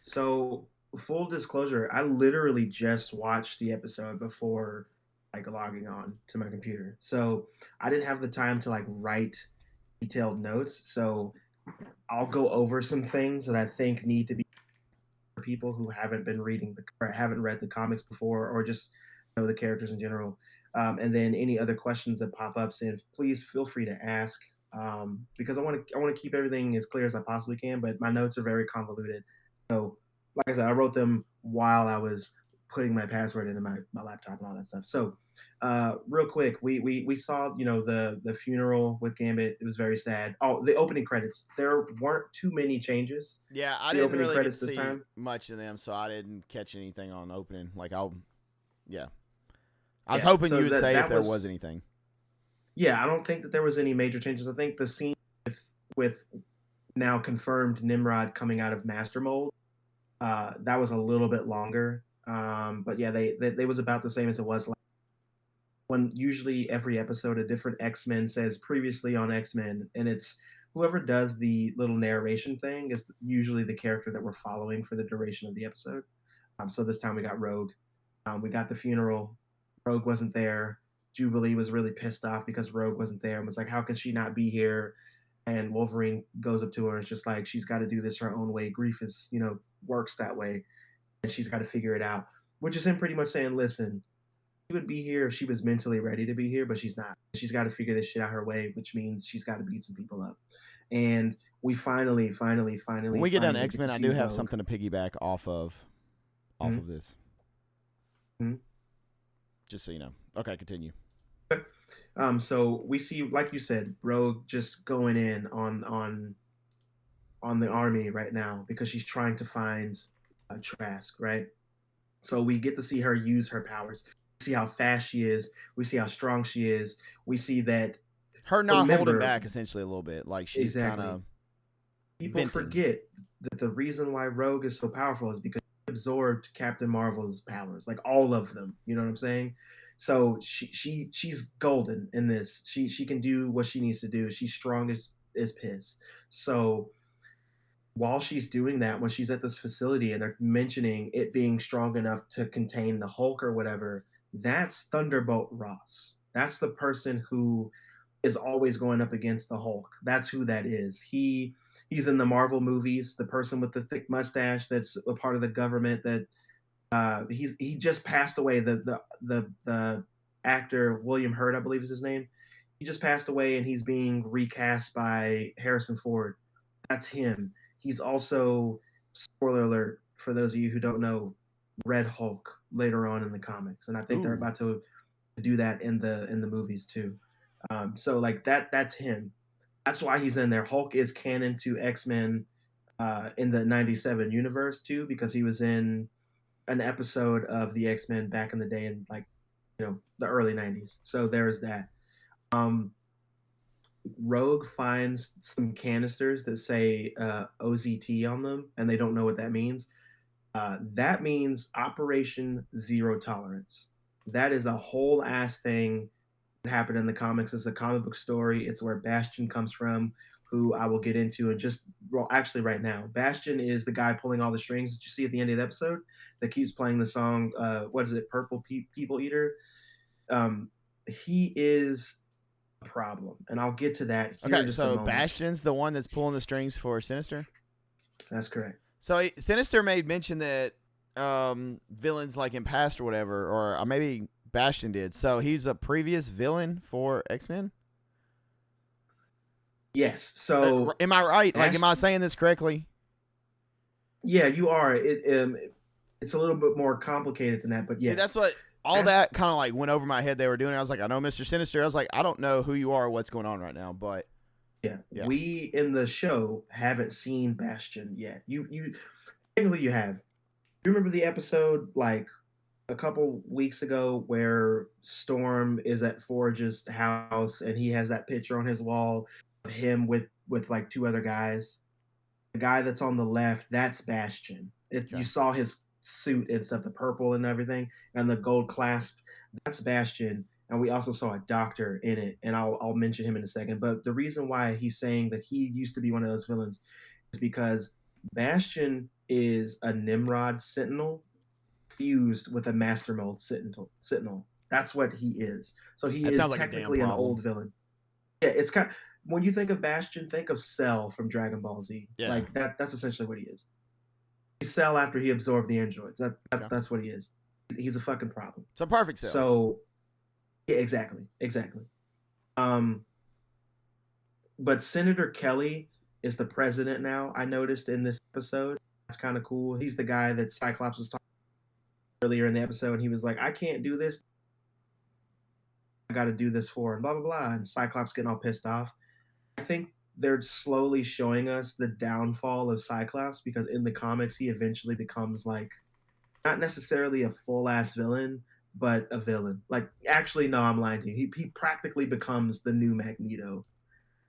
So full disclosure, I literally just watched the episode before logging on to my computer. So I didn't have the time to write detailed notes. So I'll go over some things that I think need to be for people who haven't been haven't read the comics before, or just know the characters in general. And then any other questions that pop up, please feel free to ask, because I want to keep everything as clear as I possibly can. But my notes are very convoluted, so like I said, I wrote them while I was putting my password into my laptop and all that stuff. So, real quick, we saw the funeral with Gambit. It was very sad. Oh, the opening credits. There weren't too many changes. Yeah, I The didn't opening really get credits to this see time. much of them, so I didn't catch anything on opening. Yeah. I was Yeah, hoping so you would say if that there was was anything. yeah. I don't think that there was any major changes. I think the scene with now confirmed Nimrod coming out of Master Mold, that was a little bit longer. But yeah, they was about the same as it was when usually every episode a different X-Men says previously on X-Men, and it's whoever does the little narration thing is usually the character that we're following for the duration of the episode. So this time we got Rogue. We got the funeral. Rogue wasn't there. Jubilee was really pissed off because Rogue wasn't there and was like, how can she not be here? And Wolverine goes up to her and it's just like, she's got to do this her own way. Grief is, works that way. And she's got to figure it out, which is him pretty much saying, listen, she would be here if she was mentally ready to be here, but she's not. She's got to figure this shit out her way, which means she's got to beat some people up. And we finally When we get done get to X-Men, I see do have Rogue. something to piggyback off of this. Mm-hmm. Just so you know. Okay, continue. So we see, like you said, Rogue just going in on the army right now because she's trying to find a Trask, right? So we get to see her use her powers. We see how fast she is. We see how strong she is. We see that. Her not holding Remember, back essentially a little bit, like she's kind exactly. of People venting. forget that the reason why Rogue is so powerful is because she absorbed Captain Marvel's powers, like all of them. You know what I'm saying? So she's golden in this. She can do what she needs to do. She's strong as piss. So while she's doing that, when she's at this facility and they're mentioning it being strong enough to contain the Hulk or whatever, that's Thunderbolt Ross. That's the person who is always going up against the Hulk. That's who that is. He's in the Marvel movies, the person with the thick mustache that's a part of the government that he just passed away. The actor William Hurt, I believe is his name. He just passed away and he's being recast by Harrison Ford. That's him. He's also, spoiler alert for those of you who don't know, Red Hulk later on in the comics, and I think they're Ooh. about to do that in the movies too. So like that's him. That's why he's in there. Hulk is canon to X-Men in the '97 universe too, because he was in an episode of the X-Men back in the day in like the early '90s. So there's that. Um, Rogue finds some canisters that say OZT on them, and they don't know what that means. That means Operation Zero Tolerance. That is a whole ass thing that happened in the comics. It's a comic book story. It's where Bastion comes from, who I will get into in just well, actually right now. Bastion is the guy pulling all the strings that you see at the end of the episode that keeps playing the song. What is it? Purple People Eater. He is problem, and I'll get to that here in Okay, just a so moment. Bastion's the one that's pulling the strings for Sinister. That's correct. So Sinister made mention that villains like in past or whatever, or maybe Bastion did. So he's a previous villain for X-Men. Yes. So am I right? Bastion, am I saying this correctly? Yeah, you are. It's a little bit more complicated than that, but yes. See, that's what all that kind of like went over my head. They were doing. I was like, I know Mr. Sinister. I was like, I don't know who you are, or what's going on right now, but yeah, we in the show haven't seen Bastion yet. You technically you have. You remember the episode like a couple weeks ago where Storm is at Forge's house and he has that picture on his wall of him with like two other guys. The guy that's on the left, that's Bastion. You saw his suit and stuff, the purple and everything, and the gold clasp. That's Bastion. And we also saw a doctor in it, and I'll mention him in a second. But the reason why he's saying that he used to be one of those villains is because Bastion is a Nimrod Sentinel fused with a Master Mold Sentinel. That's what he is. So he is technically an old villain. Yeah, it's kind of, when you think of Bastion, think of Cell from Dragon Ball Z. Yeah. Like that's essentially what he is. He's Cell after he absorbed the androids. That's what he is. He's a fucking problem. So perfect Cell. So yeah, exactly. But Senator Kelly is the president now. I noticed in this episode. That's kind of cool. He's the guy that Cyclops was talking earlier in the episode, and he was like, I can't do this. I got to do this for, and blah, blah, blah. And Cyclops getting all pissed off. I think they're slowly showing us the downfall of Cyclops because in the comics, he eventually becomes like not necessarily a full ass villain, but a villain. Like, actually, no, I'm lying to you. He practically becomes the new Magneto.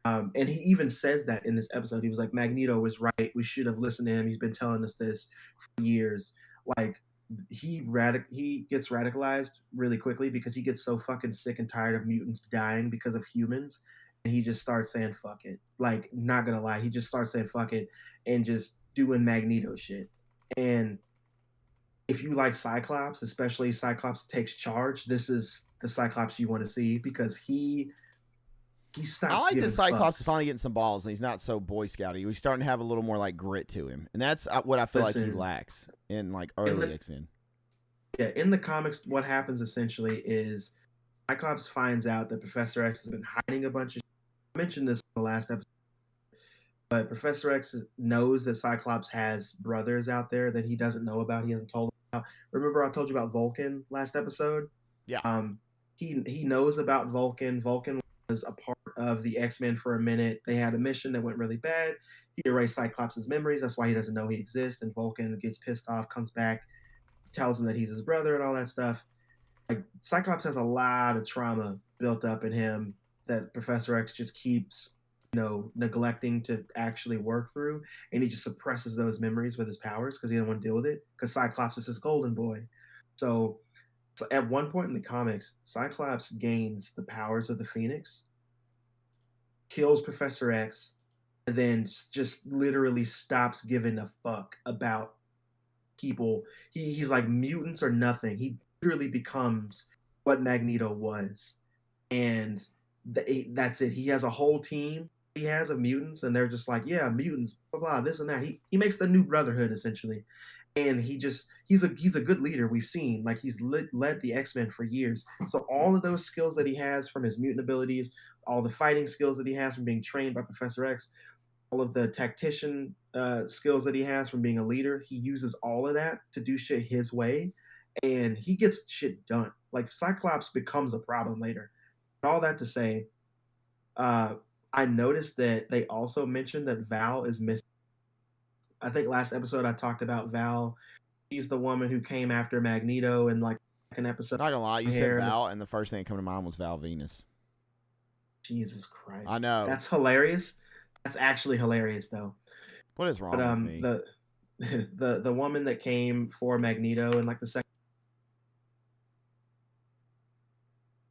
And he even says that in this episode. He was like, Magneto was right. We should have listened to him. He's been telling us this for years. Like, he gets radicalized really quickly because he gets so fucking sick and tired of mutants dying because of humans. And he just starts saying, fuck it. Like, not gonna lie, he just starts saying, fuck it, and just doing Magneto shit. And if you like Cyclops, especially Cyclops takes charge, this is the Cyclops you want to see because he I stops like giving the Cyclops fucks. finally getting some balls, and he's not so Boy Scouty. He's starting to have a little more like grit to him, and that's what I feel like he Listen, lacks in like in early the X Men. yeah, in the comics, what happens essentially is Cyclops finds out that Professor X has been hiding a bunch of. I mentioned this in the last episode, but Professor X knows that Cyclops has brothers out there that he doesn't know about. He hasn't told about. Remember, I told you about Vulcan last episode. Yeah. He knows about Vulcan. Vulcan was a part of the X-Men for a minute. They had a mission that went really bad. He erased Cyclops' memories. That's why he doesn't know he exists. And Vulcan gets pissed off, comes back, tells him that he's his brother and all that stuff. Like, Cyclops has a lot of trauma built up in him that Professor X just keeps, neglecting to actually work through, and he just suppresses those memories with his powers because he doesn't want to deal with it. Because Cyclops is his golden boy. So at one point in the comics, Cyclops gains the powers of the Phoenix, kills Professor X, and then just literally stops giving a fuck about people. He's like, mutants or nothing. He literally becomes what Magneto was, and that's it. He has a whole team. He has of mutants, and they're just like, yeah, mutants, blah blah, this and that. He makes the new Brotherhood essentially, and he's a good leader. We've seen like he's led the X-Men for years. So all of those skills that he has from his mutant abilities, all the fighting skills that he has from being trained by Professor X, all of the tactician skills that he has from being a leader, he uses all of that to do shit his way, and he gets shit done. Like, Cyclops becomes a problem later. But all that to say, uh, I noticed that they also mentioned that Val is missing. I think last episode I talked about Val. She's the woman who came after Magneto in like an episode. Not gonna lie, you said Hair Val, and the first thing that came to mind was Val Venus. Jesus Christ. I know. That's hilarious. That's actually hilarious though. What is wrong But with me? the woman that came for Magneto in like the second,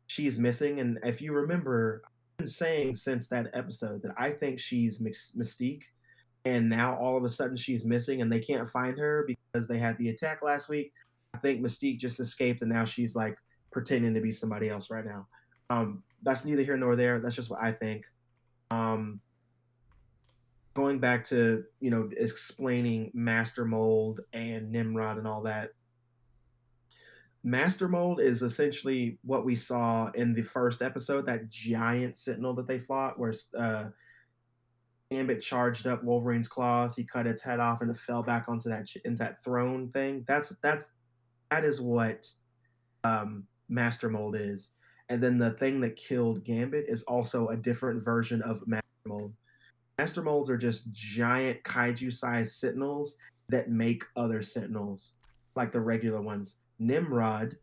she's missing. And if you remember, I've been saying since that episode that I think she's Mystique, and now all of a sudden she's missing and they can't find her because they had the attack last week. I think Mystique just escaped and now she's like pretending to be somebody else right now. That's neither here nor there. That's just what I think. Going back to, explaining Master Mold and Nimrod and all that. Master Mold is essentially what we saw in the first episode, that giant sentinel that they fought, where Gambit charged up Wolverine's claws. He cut its head off, and it fell back onto that throne thing. That is what Master Mold is. And then the thing that killed Gambit is also a different version of Master Mold. Master Molds are just giant kaiju-sized sentinels that make other sentinels, like the regular ones. Nimrod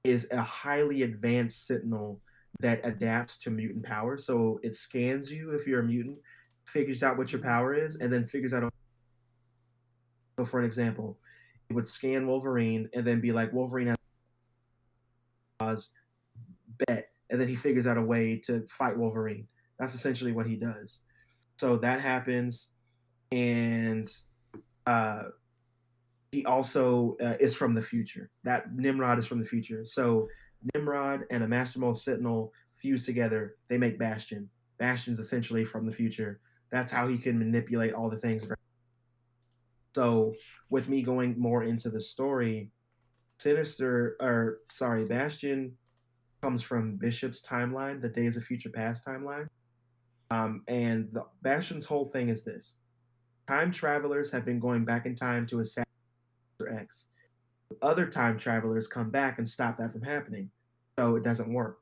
is a highly advanced sentinel that adapts to mutant power. So it scans you if you're a mutant, figures out what your power is, and then figures out. So, for an example, it would scan Wolverine and then be like, Wolverine has bet, and then he figures out a way to fight Wolverine. That's essentially what he does. So that happens, and he also is from the future. That Nimrod is from the future. So Nimrod and a Master Mold Sentinel fuse together. They make Bastion. Bastion's essentially from the future. That's how he can manipulate all the things. So with me going more into the story, Bastion comes from Bishop's timeline, the Days of Future Past timeline. And the Bastion's whole thing is this: time travelers have been going back in time to assassinate X. Other time travelers come back and stop that from happening. So it doesn't work.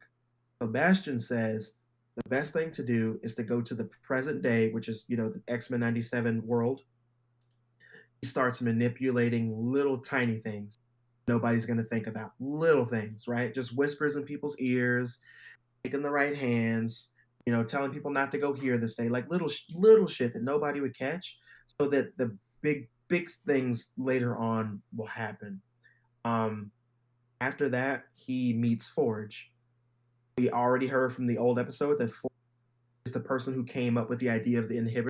So Bastion says the best thing to do is to go to the present day, which is, the X-Men 97 world. He starts manipulating little tiny things nobody's going to think about. Little things, right? Just whispers in people's ears, taking the right hands, telling people not to go here this day, like little shit that nobody would catch, so that the big things later on will happen. Um, After that, he meets Forge. We already heard from the old episode that Forge is the person who came up with the idea of the inhibitor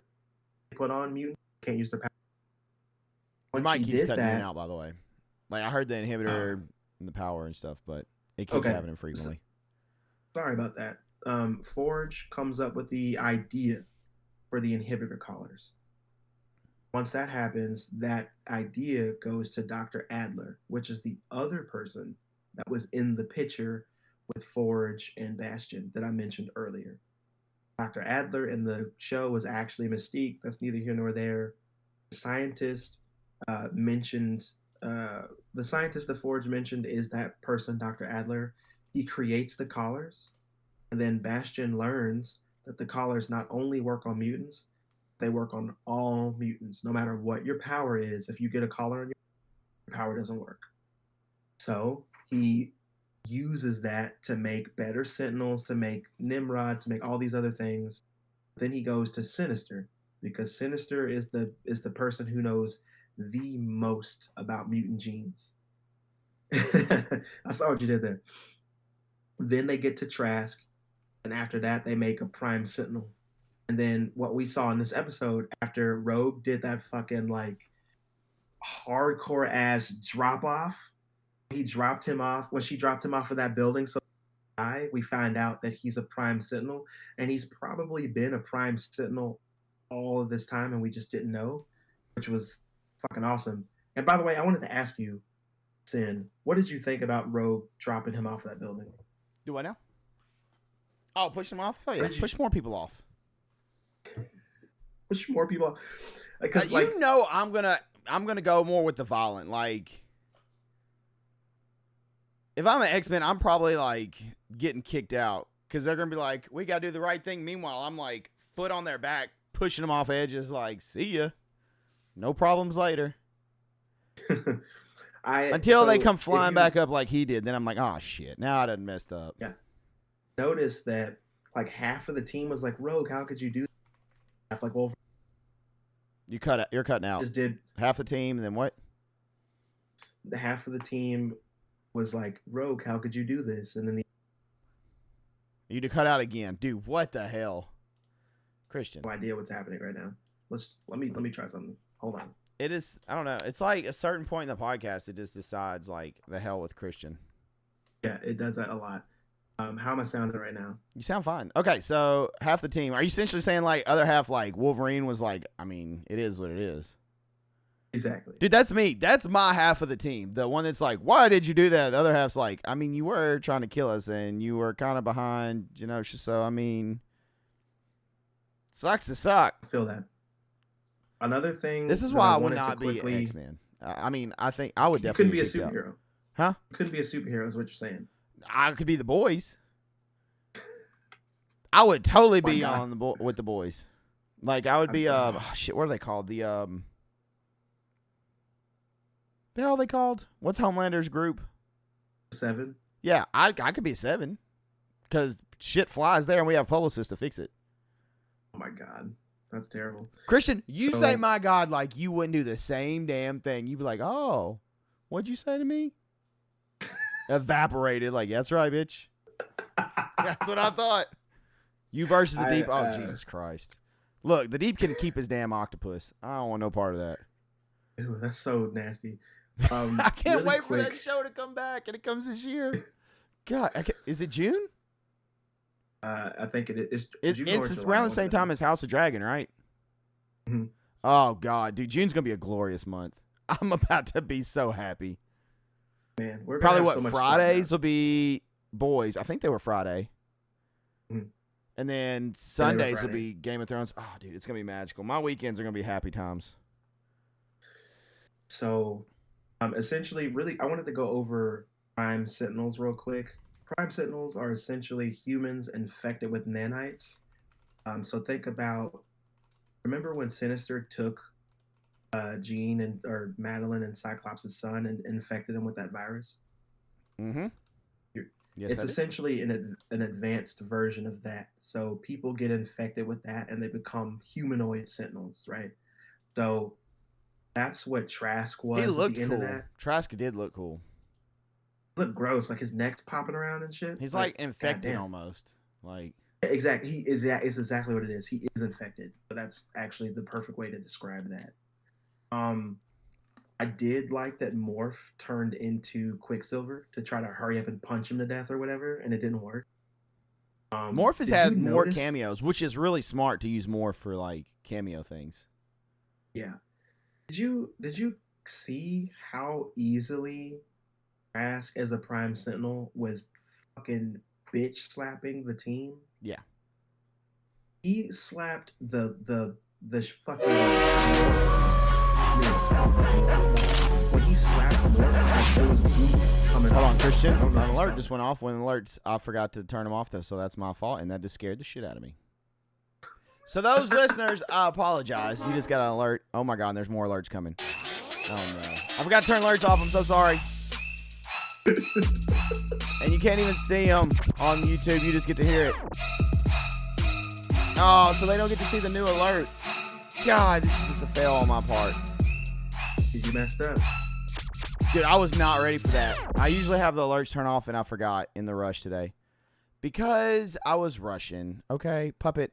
they put on mutants. Can't use their power. Your Once mic he keeps did cutting in and that, out, by the way. Like, I heard the inhibitor and the power and stuff, but it keeps okay. happening frequently. Sorry about that. Forge comes up with the idea for the inhibitor collars. Once that happens, that idea goes to Dr. Adler, which is the other person that was in the picture with Forge and Bastion that I mentioned earlier. Dr. Adler in the show was actually Mystique. That's neither here nor there. The scientist mentioned, the scientist that Forge mentioned is that person, Dr. Adler. He creates the collars, and then Bastion learns that the collars not only work on mutants, they work on all mutants. No matter what your power is, if you get a collar on your power doesn't work. So he uses that to make better Sentinels, to make Nimrod, to make all these other things. Then he goes to Sinister, because Sinister is the person who knows the most about mutant genes. I saw what you did there. Then they get to Trask, and after that they make a Prime Sentinel. And then what we saw in this episode, after Rogue did that fucking like hardcore ass drop off, he dropped him off. When she dropped him off of that building, so we find out that he's a Prime Sentinel, and he's probably been a Prime Sentinel all of this time, and we just didn't know, which was fucking awesome. And by the way, I wanted to ask you, Sin, what did you think about Rogue dropping him off that building? Do I know? Oh, push them off? Hell yeah. You... Push more people off. Push more people off. Because I'm gonna go more with the violent. Like, if I'm an X-Men, I'm probably like getting kicked out because they're gonna be like, we gotta do the right thing. Meanwhile, I'm like foot on their back, pushing them off edges. Like, see ya. No problems later. Until they come flying back up like he did, then I'm like, oh shit, now I done messed up. Yeah. Notice that like half of the team was like, Rogue, how could you do that? Half like, well, you're cutting out. Just did half the team, and then what? The half of the team was like, Rogue, how could you do this? And then you to cut out again, dude. What the hell, Christian? No idea what's happening right now. Let me try something. Hold on. It is. I don't know. It's like a certain point in the podcast, it just decides like the hell with Christian. Yeah, it does that a lot. How am I sounding right now? You sound fine. Okay, so half the team. Are you essentially saying like other half like Wolverine was like? I mean, it is what it is. Exactly. Dude, that's me. That's my half of the team. The one that's like, why did you do that? The other half's like, I mean, you were trying to kill us and you were kind of behind, so I mean, sucks to suck. I feel that. Another thing. This is why I would not be an X-Men. I mean, I think I would definitely. You couldn't be a superhero. Huh? You couldn't be a superhero is what you're saying. I could be the boys. I would totally be on with the boys. Like I would be shit, what are they called? The hell are they called? What's Homelander's group? 7. Yeah, I could be a 7. Cuz shit flies there and we have publicists to fix it. Oh my god. That's terrible. Christian, you say my god like you wouldn't do the same damn thing. You'd be like, "Oh, what'd you say to me?" Evaporated. Like, that's right, bitch. That's what I thought. You versus the Deep. Oh, Jesus Christ. Look, the Deep can keep his damn octopus. I don't want no part of that. Ew, that's so nasty. I can't really wait for that show to come back, and it comes this year. God, is it June? I think it is. It's around the same time as House of Dragon, right? Mm-hmm. Oh, God. Dude, June's going to be a glorious month. I'm about to be so happy. Man, we're probably what Fridays will be boys. I think they were Friday. Mm-hmm. And then Sundays will be Game of Thrones. Oh, dude, it's going to be magical. My weekends are going to be happy times. So, Essentially, really, I wanted to go over Prime Sentinels real quick. Prime Sentinels are essentially humans infected with nanites. So think about, remember when Sinister took Jean and or Madeline and Cyclops' son and infected him with that virus? Mm-hmm. Yes, It's I did. essentially an advanced version of that. So people get infected with that and they become humanoid sentinels, right? So that's what Trask He was at the looked end of cool. that. Trask did look cool. Look gross, like his neck's popping around and shit. He's But like infected goddamn, almost. Like exactly. He is. It's exactly what it is. He is infected. But that's actually the perfect way to describe that. Um, I did like that Morph turned into Quicksilver to try to hurry up and punch him to death or whatever, and it didn't work. Morph has Did you had more notice? cameos, which is really smart to use Morph for like cameo things. Yeah. Did you see how easily Trask as a Prime Sentinel was fucking bitch slapping the team? Yeah. He slapped the fucking when he slapped Morph, like there was heat coming Hold on, off. Christian. I don't know An if you alert saw just it. went off. When alerts, I forgot to turn them off though, so that's my fault, and that just scared the shit out of me. So those listeners, I apologize. You just got an alert. Oh my god, and there's more alerts coming. Oh no, I forgot to turn alerts off. I'm so sorry. And you can't even see them on YouTube. You just get to hear it. Oh, so they don't get to see the new alert. God, this is just a fail on my part. You messed up. Dude, I was not ready for that. I usually have the alerts turn off, and I forgot in the rush today. Because I was rushing. Okay, Puppet,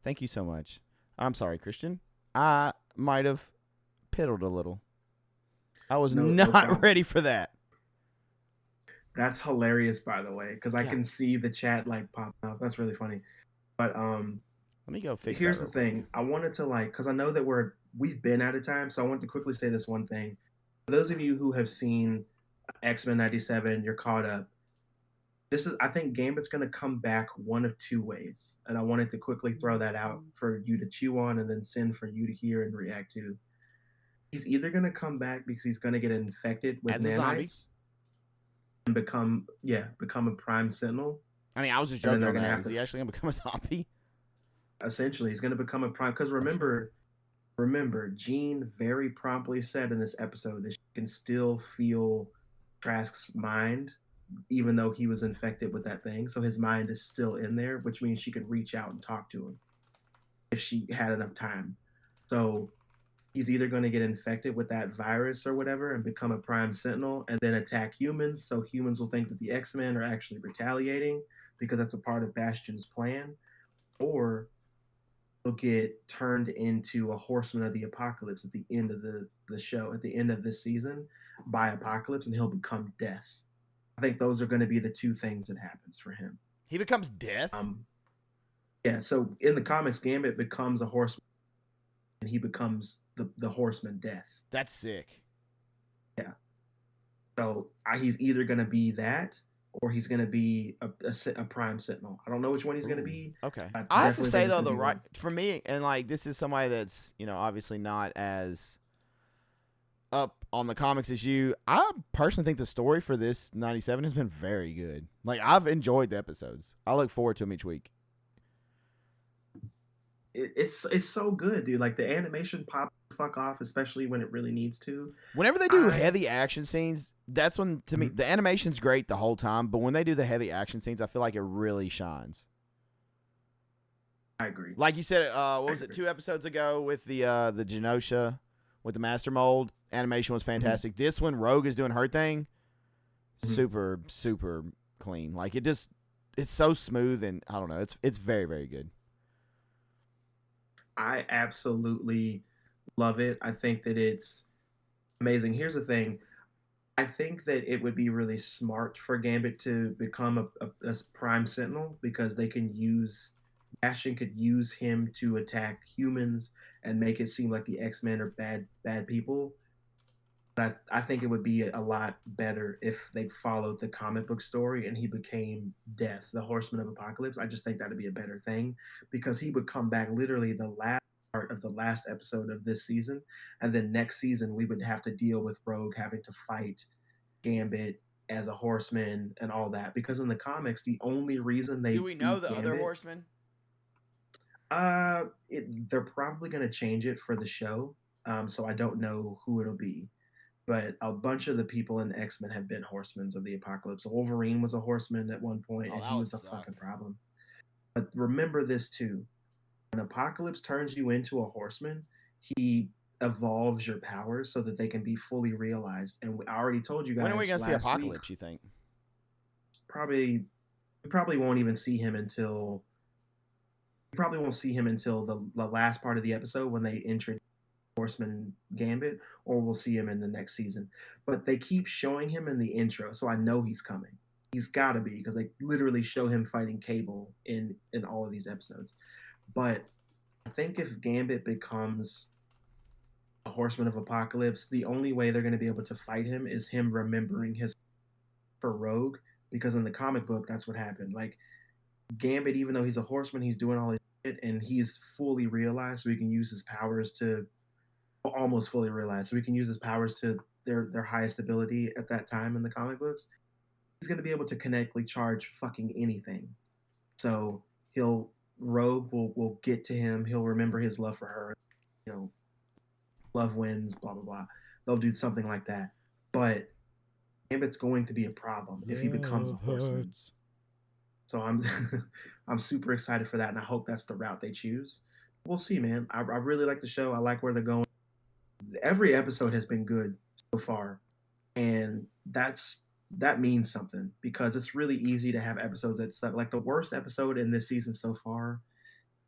thank you so much. I'm sorry, Christian. I might have piddled a little. I was No not problem. ready for that. That's hilarious, by the way, because I Yeah. can see the chat like popping up. That's really funny. But Let me go fix that here's the real quick. thing. I wanted to like, because I know that we've been out of time, so I want to quickly say this one thing. For those of you who have seen X-Men '97, you're caught up. This is, I think, Gambit's going to come back one of two ways, and I wanted to quickly throw that out for you to chew on, and then send for you to hear and react to. He's either going to come back because he's going to get infected with As a zombie. nanites and become a Prime Sentinel, I mean, I was just and then joking they're on going to that. have Is to he actually going to become a zombie? essentially he's going to become a Prime, because remember, Jean very promptly said in this episode that she can still feel Trask's mind, even though he was infected with that thing. So his mind is still in there, which means she could reach out and talk to him if she had enough time. So he's either going to get infected with that virus or whatever and become a Prime Sentinel and then attack humans. So humans will think that the X-Men are actually retaliating because that's a part of Bastion's plan. Or he'll get turned into a horseman of the apocalypse at the end of the show, at the end of this season, by Apocalypse, and he'll become Death. I think those are going to be the two things that happens for him. He becomes Death? Yeah, so in the comics, Gambit becomes a horseman and he becomes the horseman Death. That's sick. Yeah. So he's either going to be that or he's going to be a Prime Sentinel. I don't know which one he's going to be. Okay. I I have to definitely say think it's though, going to the be right one. for me, and like this is somebody that's obviously not as up on the comics as you. I personally think the story for this 97 has been very good. Like I've enjoyed the episodes. I look forward to them each week. It's so good, dude. Like the animation pops the fuck off, especially when it really needs to. Whenever they do I heavy action scenes, that's when to me the animation's great the whole time. But when they do the heavy action scenes, I feel like it really shines. I agree. Like you said, what was it 2 episodes ago with the Genosha with the Master Mold animation was fantastic. This one, Rogue is doing her thing, super clean. Like it's so smooth and I don't know, it's very very good. I absolutely love it. I think that it's amazing. Here's the thing. I think that it would be really smart for Gambit to become a Prime Sentinel because they can use Bastion could use him to attack humans and make it seem like the X-Men are bad people. But I think it would be a lot better if they followed the comic book story and he became Death, the Horseman of Apocalypse. I just think that'd be a better thing because he would come back literally the last part of the last episode of this season, and then next season we would have to deal with Rogue having to fight Gambit as a horseman and all that. Because in the comics, the only reason they Do we know beat the other Gambit, horsemen? they're probably going to change it for the show. So I don't know who it'll be, but a bunch of the people in X-Men have been horsemen of the apocalypse. Wolverine was a horseman at one point, Oh, and that he would was a suck. fucking problem. But remember this too: when Apocalypse turns you into a horseman, he evolves your powers so that they can be fully realized. And I already told you guys. When are we gonna see last Apocalypse? Week, You think? we probably won't even see him until. We probably won't see him until the last part of the episode when they introduce Horseman Gambit, or we'll see him in the next season. But they keep showing him in the intro, so I know he's coming. He's got to be, because they literally show him fighting Cable in all of these episodes. But I think if Gambit becomes a Horseman of Apocalypse, the only way they're going to be able to fight him is him remembering his for Rogue, because in the comic book that's what happened. Like Gambit, even though he's a horseman, he's doing all his shit and he's fully realized, so he can use his powers to almost fully realized, so he can use his powers to their highest ability at that time in the comic books. He's going to be able to connectly charge fucking anything. So Rogue will get to him. He'll remember his love for her. You know, love wins. Blah blah blah. They'll do something like that. But Gambit's going to be a problem if he becomes a horseman. So I'm super excited for that, and I hope that's the route they choose. We'll see, man. I really like the show. I like where they're going. Every episode has been good so far, and that means something, because it's really easy to have episodes that suck. Like the worst episode in this season so far,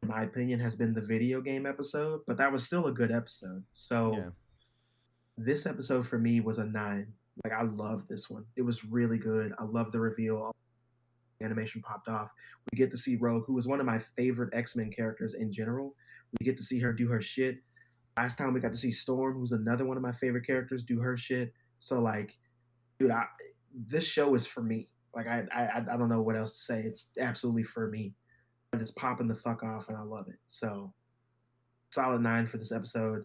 in my opinion, has been the video game episode, but that was still a good episode. So Yeah. this episode for me was a 9. Like I love this one. It was really good. I love the reveal. Animation popped off. We get to see Rogue, who was one of my favorite X-Men characters in general. We get to see her do her shit. Last time we got to see Storm, who's another one of my favorite characters, do her shit. So like, dude, this show is for me. Like I don't know what else to say. It's absolutely for me. But it's popping the fuck off, and I love it. So solid 9 for this episode.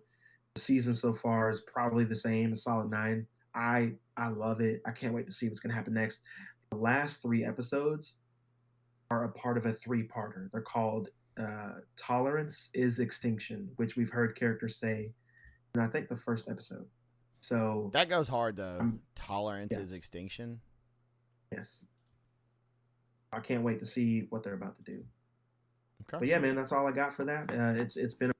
The season so far is probably the same. A solid 9. I love it. I can't wait to see what's gonna happen next. The last 3 episodes are a part of a 3-parter. They're called Tolerance is Extinction, which we've heard characters say in I think the first episode. So that goes hard though. Tolerance is extinction. Yes. I can't wait to see what they're about to do. Okay. But yeah, man, that's all I got for that. It's been.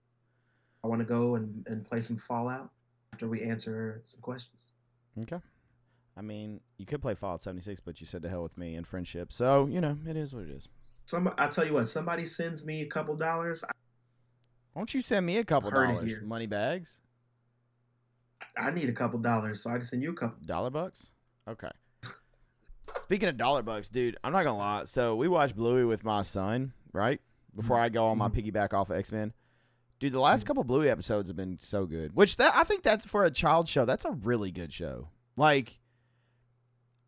I want to go and play some Fallout after we answer some questions. Okay. I mean, you could play Fallout 76, but you said to hell with me and friendship. So, it is what it is. I'll tell you what, somebody sends me a couple dollars. Won't you send me a couple dollars? Money bags? I need a couple dollars, so I can send you a couple. $bucks? Okay. Speaking of $bucks, dude, I'm not going to lie. So, we watched Bluey with my son, right? Before I go on my piggyback off of X-Men. Dude, the last couple Bluey episodes have been so good. Which, I think that's for a child show. That's a really good show. Like,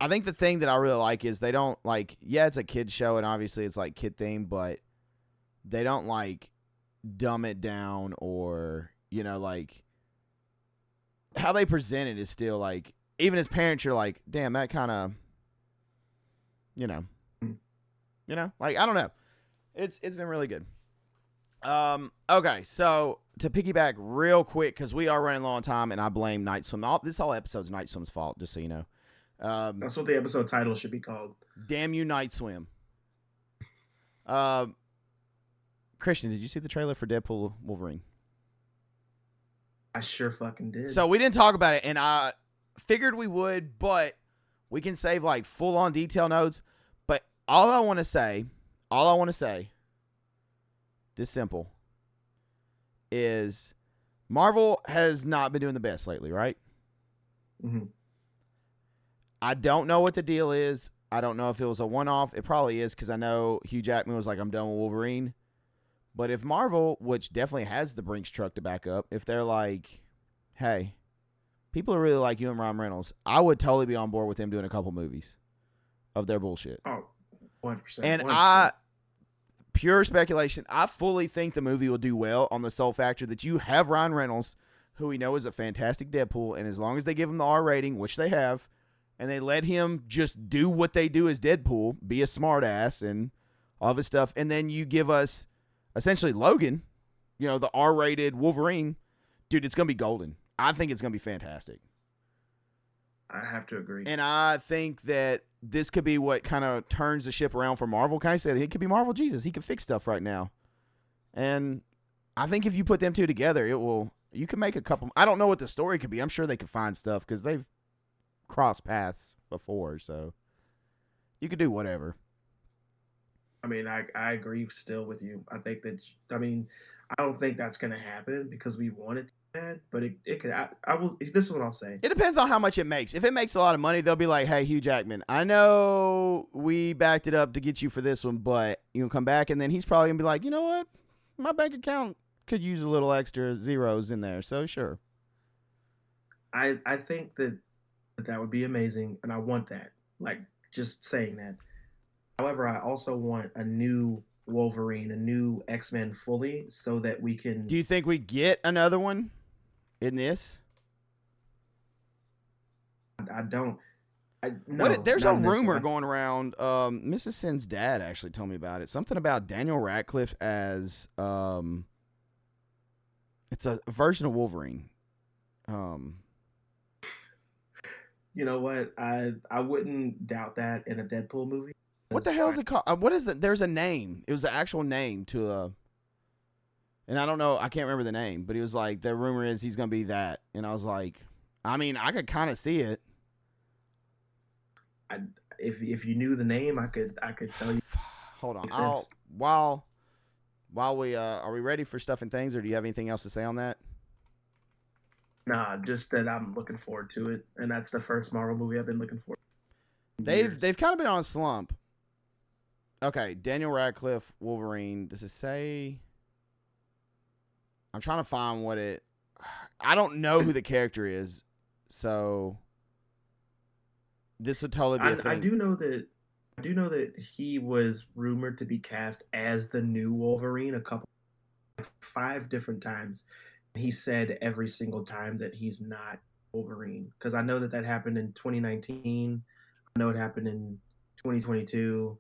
I think the thing that I really like is they don't, like, yeah, it's a kid show, and obviously it's, like, kid themed, but they don't, like, dumb it down or, like, how they present it is still, like, even as parents, you're like, damn, that kind of, like, I don't know. It's been really good. Okay, so to piggyback real quick, because we are running low on time, and I blame Night Swim. This whole episode's Night Swim's fault, just so you know. That's what the episode title should be called. Damn you, Night Swim. Christian, did you see the trailer for Deadpool Wolverine? I sure fucking did. So we didn't talk about it, and I figured we would, but we can save like full-on detail notes. But all I want to say, this simple, is Marvel has not been doing the best lately, right? Mm-hmm. I don't know what the deal is. I don't know if it was a one-off. It probably is, because I know Hugh Jackman was like, I'm done with Wolverine. But if Marvel, which definitely has the Brinks truck to back up, if they're like, hey, people really like you and Ryan Reynolds, I would totally be on board with them doing a couple movies of their bullshit. Oh, 100%. And 100%. pure speculation. I fully think the movie will do well on the sole factor that you have Ryan Reynolds, who we know is a fantastic Deadpool, and as long as they give him the R rating, which they have, and they let him just do what they do as Deadpool, be a smartass and all of his stuff, and then you give us essentially Logan, the R-rated Wolverine, dude, it's going to be golden. I think it's going to be fantastic. I have to agree. And I think that this could be what kind of turns the ship around for Marvel. Kind of said it could be Marvel Jesus. He can fix stuff right now. And I think if you put them two together, you can make a couple. I don't know what the story could be. I'm sure they could find stuff because they've crossed paths before. So you could do whatever. I mean, I agree still with you. I think that, I don't think that's going to happen because we want it to happen, but it could. I will. This is what I'll say. It depends on how much it makes. If it makes a lot of money, they'll be like, hey, Hugh Jackman, I know we backed it up to get you for this one, but you can come back. And then he's probably going to be like, you know what? My bank account could use a little extra zeros in there. So sure. I think that would be amazing, and I want that. Like, just saying that. However, I also want a new Wolverine, a new X-Men fully, so that we can. Do you think we get another one in this? I don't. No, there's a rumor going around. Mrs. Sin's dad actually told me about it. Something about Daniel Radcliffe as it's a version of Wolverine. You know what? I wouldn't doubt that in a Deadpool movie. What the hell is it called? What is it? There's a name. It was the actual name to and I don't know. I can't remember the name, but he was like, the rumor is he's gonna be that, and I was like, I mean, I could kind of see it. If you knew the name, I could tell you. Hold on. While we are we ready for stuff and things, or do you have anything else to say on that? Nah, just that I'm looking forward to it, and that's the first Marvel movie I've been looking for. They've kind of been on a slump. Okay, Daniel Radcliffe, Wolverine. Does it say? I'm trying to find what it. I don't know who the character is, so this would totally be a thing. I do know that he was rumored to be cast as the new Wolverine 5 different times. He said every single time that he's not Wolverine, because I know that happened in 2019. I know it happened in 2022.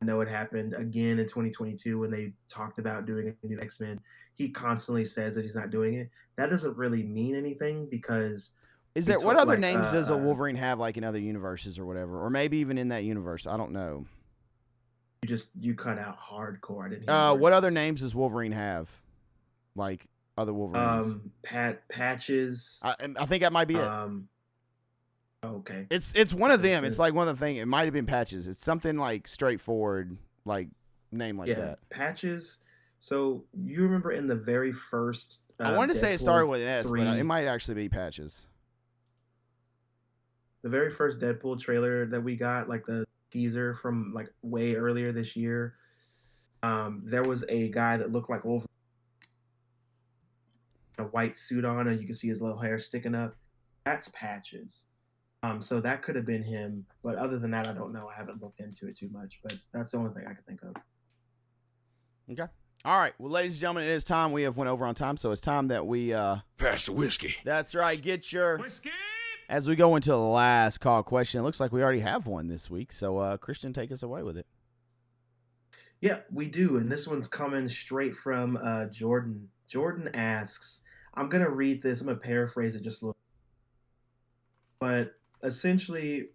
I know it happened again in 2022 when they talked about doing a new X-Men. He constantly says that he's not doing it. That doesn't really mean anything because what other names does a Wolverine have, like in other universes or whatever, or maybe even in that universe? I don't know. You cut out hardcore. I didn't hear what other names does Wolverine have? Like other Wolverines? Patches. I think that might be it. Okay. It's one of them. It's like one of the things. It might have been Patches. It's something like straightforward, like name like that. Patches. So you remember in the very first. I wanted to say it started with an S, but it might actually be Patches. The very first Deadpool trailer that we got, like the teaser from like way earlier this year, there was a guy that looked like Wolverine, a white suit on, and you can see his little hair sticking up. That's Patches. So that could have been him, but other than that, I don't know. I haven't looked into it too much, but that's the only thing I can think of. Okay. All right. Well, ladies and gentlemen, it is time. We have went over on time, so it's time that we pass the whiskey. That's right. Get your whiskey. As we go into the last call question, it looks like we already have one this week. So, Christian, take us away with it. Yeah, we do, and this one's coming straight from Jordan. Jordan asks, I'm gonna read this. I'm gonna paraphrase it just a little, but essentially,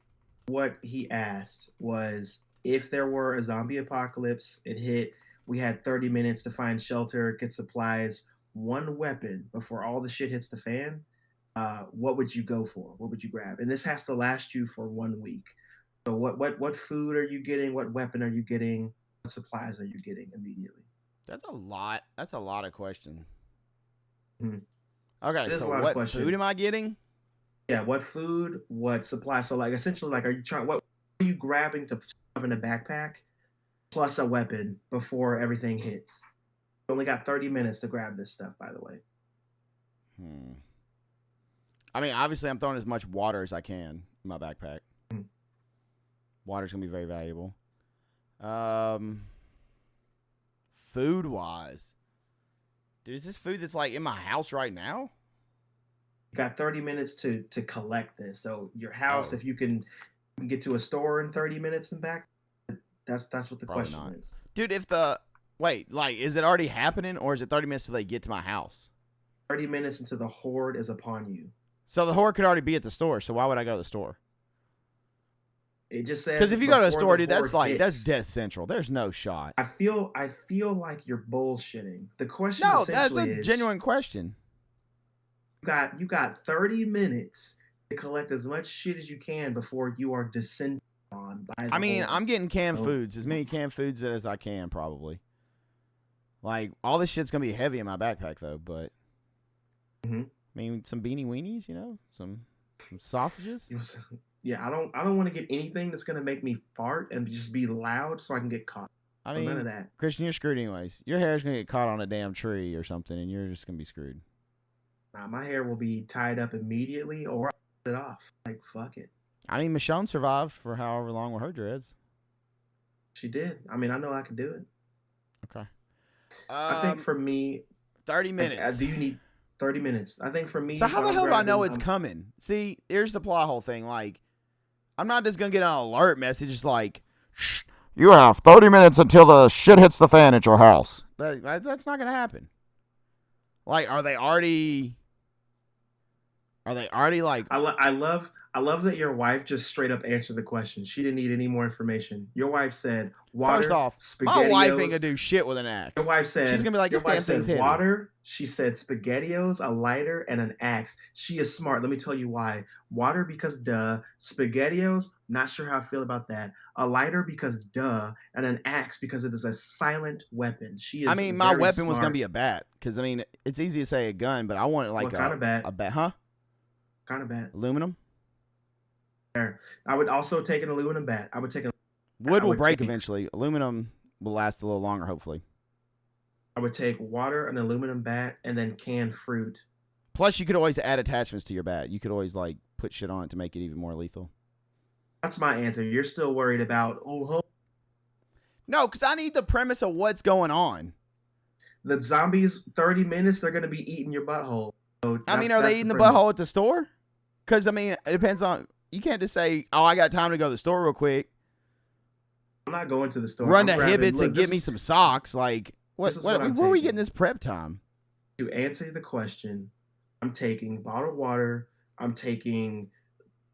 what he asked was, if there were a zombie apocalypse, it hit, we had 30 minutes to find shelter, get supplies, one weapon before all the shit hits the fan, what would you go for? What would you grab? And this has to last you for 1 week. So what food are you getting? What weapon are you getting? What supplies are you getting immediately? That's a lot. That's a lot of question. Mm-hmm. Okay, so what food am I getting? Yeah, what food, what supply? So like essentially, like, what are you grabbing to stuff in a backpack plus a weapon before everything hits? You only got 30 minutes to grab this stuff, by the way. I mean, obviously, I'm throwing as much water as I can in my backpack. Mm-hmm. Water's gonna be very valuable. food wise, dude, is this food that's like in my house right now? You got 30 minutes to collect this. So your house, Oh. if you can get to a store in 30 minutes and back, that's what the Probably question not. is. Dude, if the wait, like, is it already happening, or is it 30 minutes till they get to my house? 30 minutes until the horde is upon you. So the horde could already be at the store. So why would I go to the store? It just says Because if you go to a before store, the dude, that's horde like that's hits. death central. There's no shot. I feel like you're bullshitting. The question No, that's essentially a is genuine question. you got 30 minutes to collect as much shit as you can before you are descended on by the I mean, horde. I'm getting canned So- foods, as many canned foods as I can, probably. Like, all this shit's gonna be heavy in my backpack, though. But Mhm. I mean, some beanie weenies, you know, some sausages. Yeah, I don't want to get anything that's gonna make me fart and just be loud so I can get caught. I So mean, none of that. Christian, you're screwed anyways. Your hair's gonna get caught on a damn tree or something, and you're just gonna be screwed. Nah, my hair will be tied up immediately or I'll cut it off. Like fuck it. I mean, Michonne survived for however long with her dreads. She did. I mean, I know I can do it. Okay. I think for me, 30 like, minutes. do you need 30 minutes? I think for me. So how the I'm hell do I know grabbing- it's coming? See, here's the plot hole thing. Like, I'm not just gonna get an alert message. It's like, shh, you have 30 minutes until the shit hits the fan at your house. That's not gonna happen. Like, are they already like? I love that your wife just straight up answered the question. She didn't need any more information. Your wife said water. First off, my wife ain't SpaghettiOs. gonna do shit with an axe. Your wife said she's gonna be like, your this damn wife said thing's heavy. water. She said SpaghettiOs, a lighter, and an axe. She is smart. Let me tell you why. Water because duh. SpaghettiOs, not sure how I feel about that. A lighter because duh, and an axe because it is a silent weapon. She is. I mean, my very weapon was gonna smart. be a bat, because I mean, it's easy to say a gun, but I want it like What kind of bat? a bat, huh? Kind of bat. Aluminum. I would also take an aluminum bat. I would take a. Wood I will would break take- eventually. Aluminum will last a little longer, hopefully. I would take water, an aluminum bat, and then canned fruit. Plus, you could always add attachments to your bat. You could always like put shit on it to make it even more lethal. That's my answer. You're still worried about No, because I need the premise of what's going on. the zombies. 30 minutes, they're gonna be eating your butthole. So I mean, that's- are they that's eating the premise. butthole at the store? Because I mean, it depends on. You can't just say, "Oh, I got time to go to the store real quick." I'm not going to the store. Run I'm to grabbing- Hibbits look, and get me some socks. Like, what? this is what I'm Where are we taking. getting this prep time? To answer the question, I'm taking bottled water. I'm taking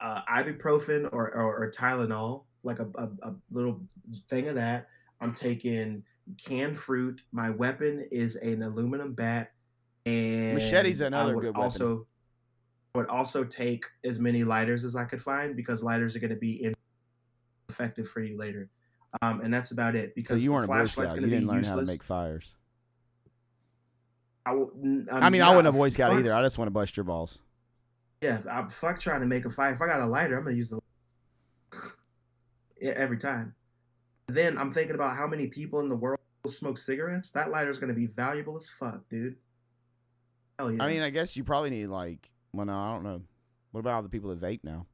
ibuprofen or Tylenol, like a little thing of that. I'm taking canned fruit. My weapon is an aluminum bat, and Machete's another I would good weapon. also would also take as many lighters as I could find because lighters are going to be effective for you later. And that's about it. So Because you weren't a Boy flashlight's Scout. gonna You didn't be learn how to useless. make fires. I I mean, I wasn't a Boy Scout either. I just want to bust your balls. Yeah, I'm fuck trying to make a fire. If I got a lighter, I'm gonna use the yeah, every time. Then I'm thinking about how many people in the world smoke cigarettes. That lighter's gonna be valuable as fuck, dude. Hell yeah. I mean, I guess you probably need like. Well, no, I don't know. What about all the people that vape now?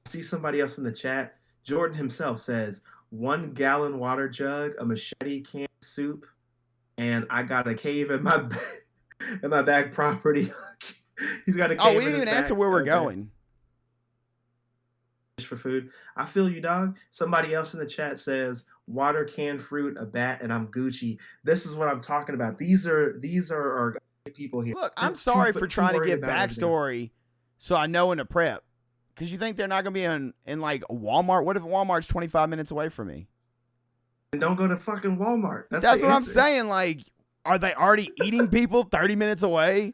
See somebody else in the chat. Jordan himself says 1 gallon water jug, a machete, canned soup, and I got a cave in my in my back property. He's got a cave. Oh, we in didn't his even answer back. where we're Okay. going. For food. I feel you, dog. Somebody else in the chat says water, canned fruit, a bat, and I'm Gucci. This is what I'm talking about. These are our people here. Look, I'm Too- sorry too for trying to worried give about everything. backstory so I know in the prep. Because you think they're not going to be in like Walmart? What if Walmart's 25 minutes away from me? And don't go to fucking Walmart. That's the what I'm answer. saying. Like, are they already eating people 30 minutes away?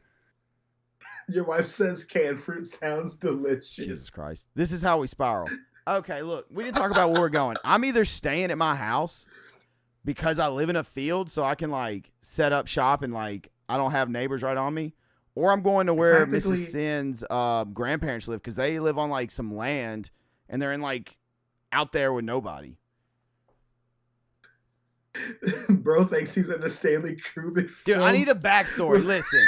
Your wife says canned fruit sounds delicious. Jesus Christ. This is how we spiral. Okay, look, we didn't talk about where we're going. I'm either staying at my house because I live in a field so I can like set up shop and like I don't have neighbors right on me. Or I'm going to where Practically- Mrs. Sin's grandparents live because they live on like some land and they're in like out there with nobody. Bro thinks he's in a Stanley Kubrick Dude, film. I need a backstory. Listen,